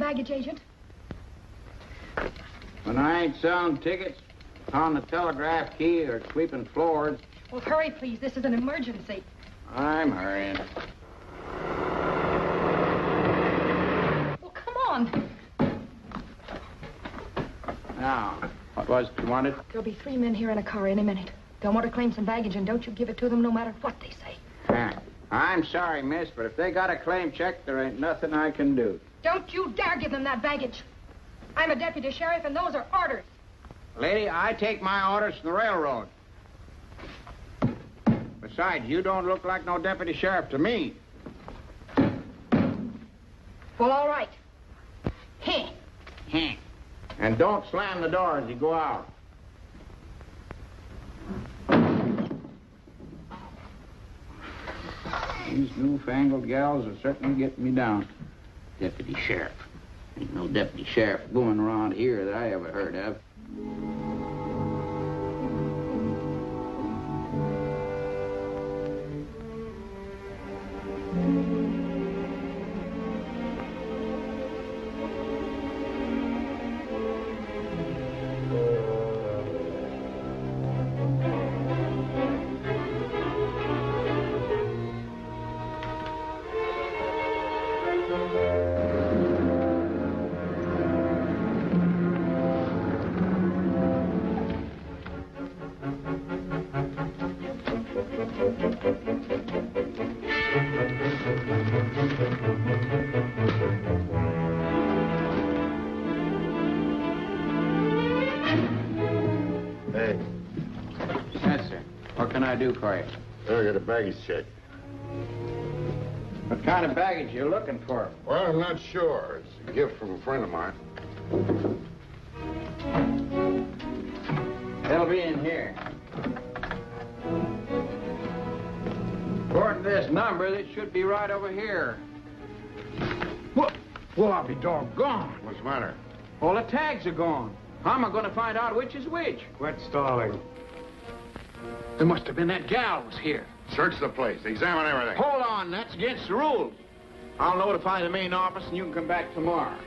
Speaker 22: baggage agent?
Speaker 23: When I ain't selling tickets on the telegraph key or sweeping floors,
Speaker 22: Well, hurry, please. This is an emergency.
Speaker 23: I'm hurrying.
Speaker 22: Well, come on.
Speaker 23: Now, what was it you wanted?
Speaker 22: There'll be 3 men here in a car any minute. They'll want to claim some baggage, and don't you give it to them no matter what they say.
Speaker 23: I'm sorry, miss, but if they got a claim check, there ain't nothing I can do.
Speaker 22: Don't you dare give them that baggage. I'm a deputy sheriff, and those are orders.
Speaker 23: Lady, I take my orders from the railroad. Besides, you don't look like no deputy sheriff to me.
Speaker 22: Well, all right. Heh.
Speaker 23: And don't slam the door as you go out. These newfangled gals are certainly getting me down. Deputy sheriff. Ain't no deputy sheriff going around here that I ever heard of.
Speaker 8: Hey.
Speaker 23: Yes, sir. What can I do for you?
Speaker 8: I got a baggage check.
Speaker 23: What kind of baggage you looking for?
Speaker 8: Well, I'm not sure. It's a gift from a friend of mine.
Speaker 23: It'll be in here. According to this number, it should be right over here. What? Well, I'll be doggone.
Speaker 8: What's the matter?
Speaker 23: All the tags are gone. How am I going to find out which is which?
Speaker 8: Quit stalling.
Speaker 23: There must have been that gal was here.
Speaker 8: Search the place. Examine everything.
Speaker 23: Hold on, that's against the rules. I'll notify the main office and you can come back tomorrow.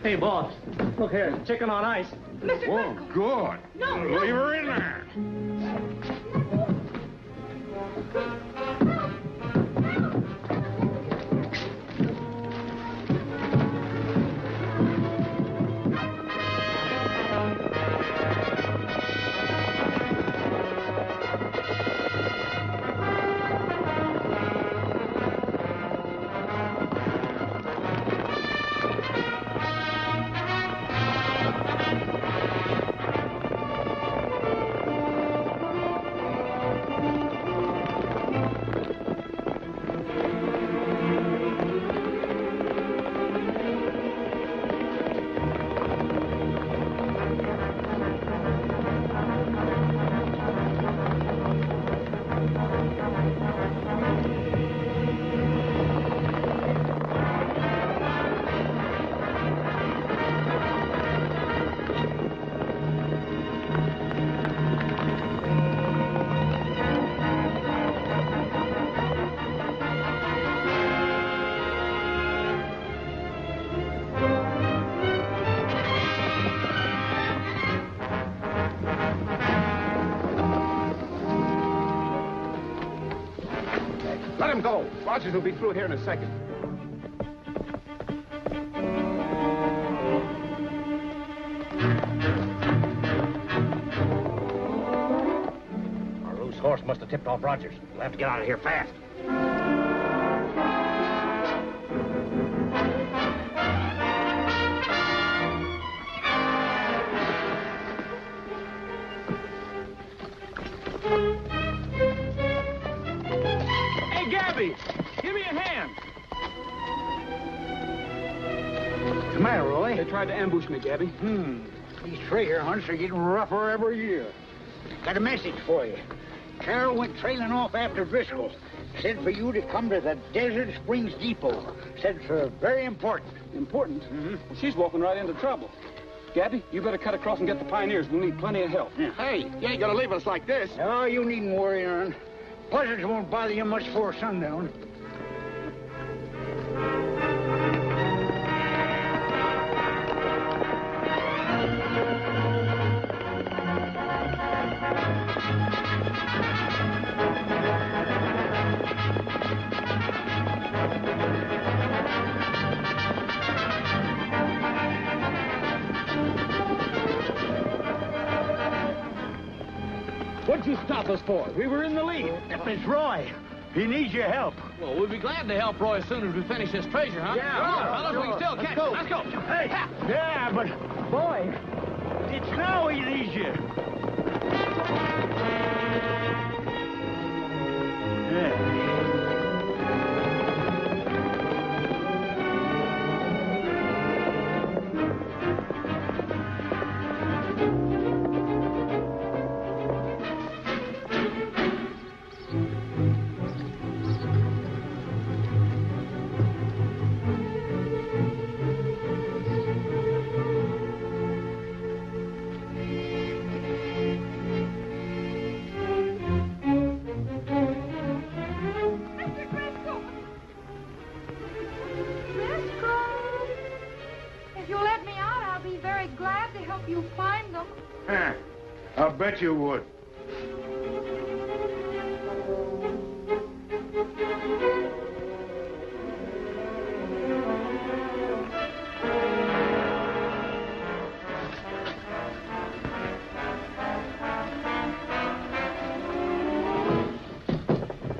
Speaker 2: Hey, boss. Look here, chicken on ice.
Speaker 22: Mr.
Speaker 8: Whoa, good.
Speaker 22: No,
Speaker 8: Leave her in there.
Speaker 23: Let him go. Rogers will be through here in a second.
Speaker 20: Our loose horse must have tipped off Rogers. We'll have to get out of here fast.
Speaker 16: Hey, Gabby, give me a hand.
Speaker 20: What's the matter, Roy?
Speaker 16: They tried to ambush me, Gabby.
Speaker 5: These treasure hunts are getting rougher every year. Got a message for you. Carol went trailing off after Driscoll. Said for you to come to the Desert Springs Depot. Said it's very important.
Speaker 19: Important? Well, she's walking right into trouble. Gabby, you better cut across and get the pioneers. We'll need plenty of help.
Speaker 23: Yeah. Hey, you ain't gonna leave us like this.
Speaker 5: Oh, you needn't worry, Aaron. Buzzards won't bother you much before sundown.
Speaker 20: What'd you stop us for? We were in the lead.
Speaker 5: It's Roy. He needs your help.
Speaker 17: Well, we'll be glad to help Roy as soon as we finish this treasure hunt.
Speaker 20: Yeah,
Speaker 17: Come on,
Speaker 20: sure,
Speaker 17: fellas, we can still catch him. Let's go.
Speaker 5: Hey, yeah, but, boy, it's now he needs you. Yeah.
Speaker 18: I'll bet you would.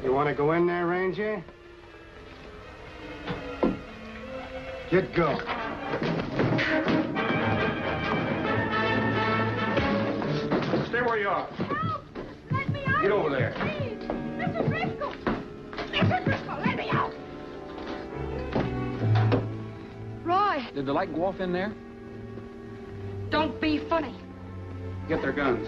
Speaker 18: You want to go in there, Ranger? Get go. Stay where you are.
Speaker 15: Help! Let me out!
Speaker 18: Get over there.
Speaker 15: Please! Mr. Driscoll! Mr. Driscoll, let me out!
Speaker 22: Roy,
Speaker 19: Did the light go off in there?
Speaker 22: don't be funny.
Speaker 19: Get their guns.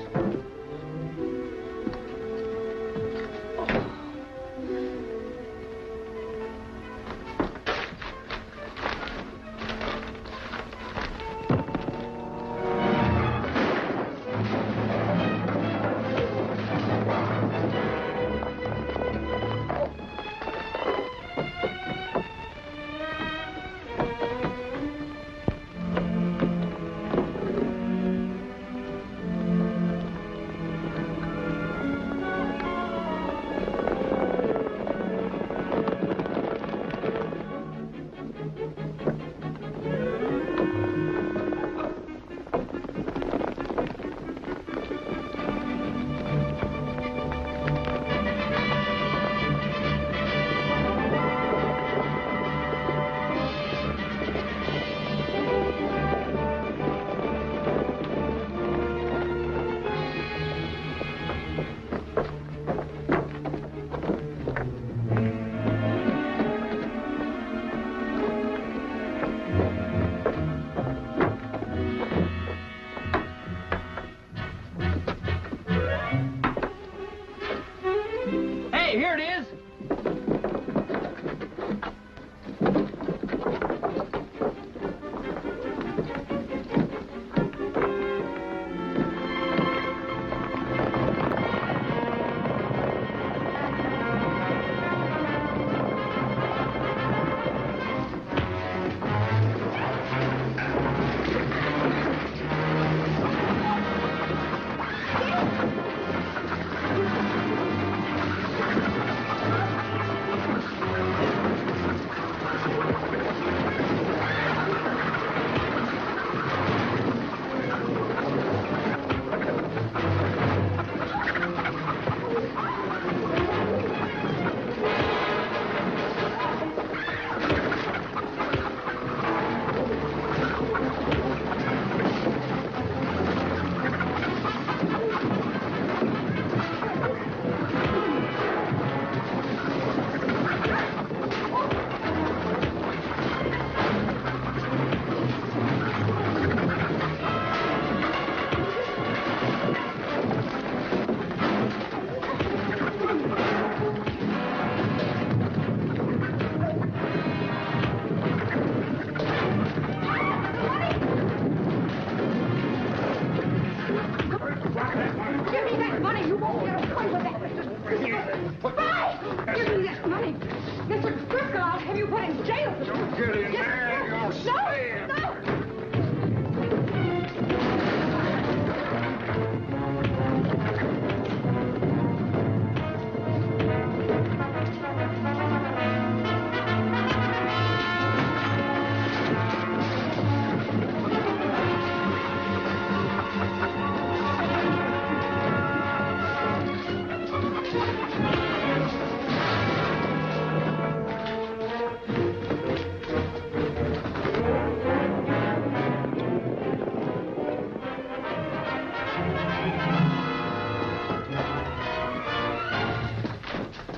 Speaker 8: get in there. You'll stay in there.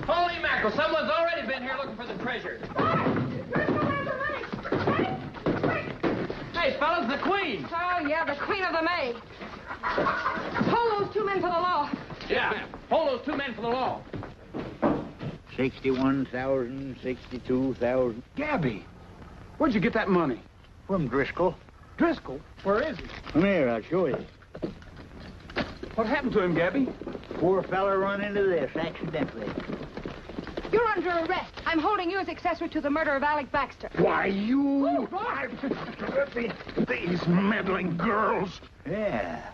Speaker 6: Holy mackerel, someone's already been here looking for the treasure. Hey, fellas, the queen.
Speaker 22: Oh, yeah, the queen of the May. Hold those two men for the law.
Speaker 6: Yeah, hold those two men for the law.
Speaker 5: 61,000, 62,000.
Speaker 19: Gabby, where'd you get that money?
Speaker 5: From Driscoll.
Speaker 19: Driscoll? Where is he?
Speaker 5: Come here, I'll show you.
Speaker 19: What happened to him, Gabby?
Speaker 5: Poor fella run into this accidentally.
Speaker 22: You're under arrest. I'm holding you as accessory to the murder of Alec Baxter.
Speaker 8: Why, you... These meddling girls.
Speaker 5: Yeah.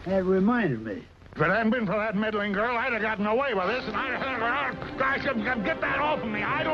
Speaker 5: That reminds me.
Speaker 8: If it hadn't been for that meddling girl, I'd have gotten away with this, and I should get that off of me. I don't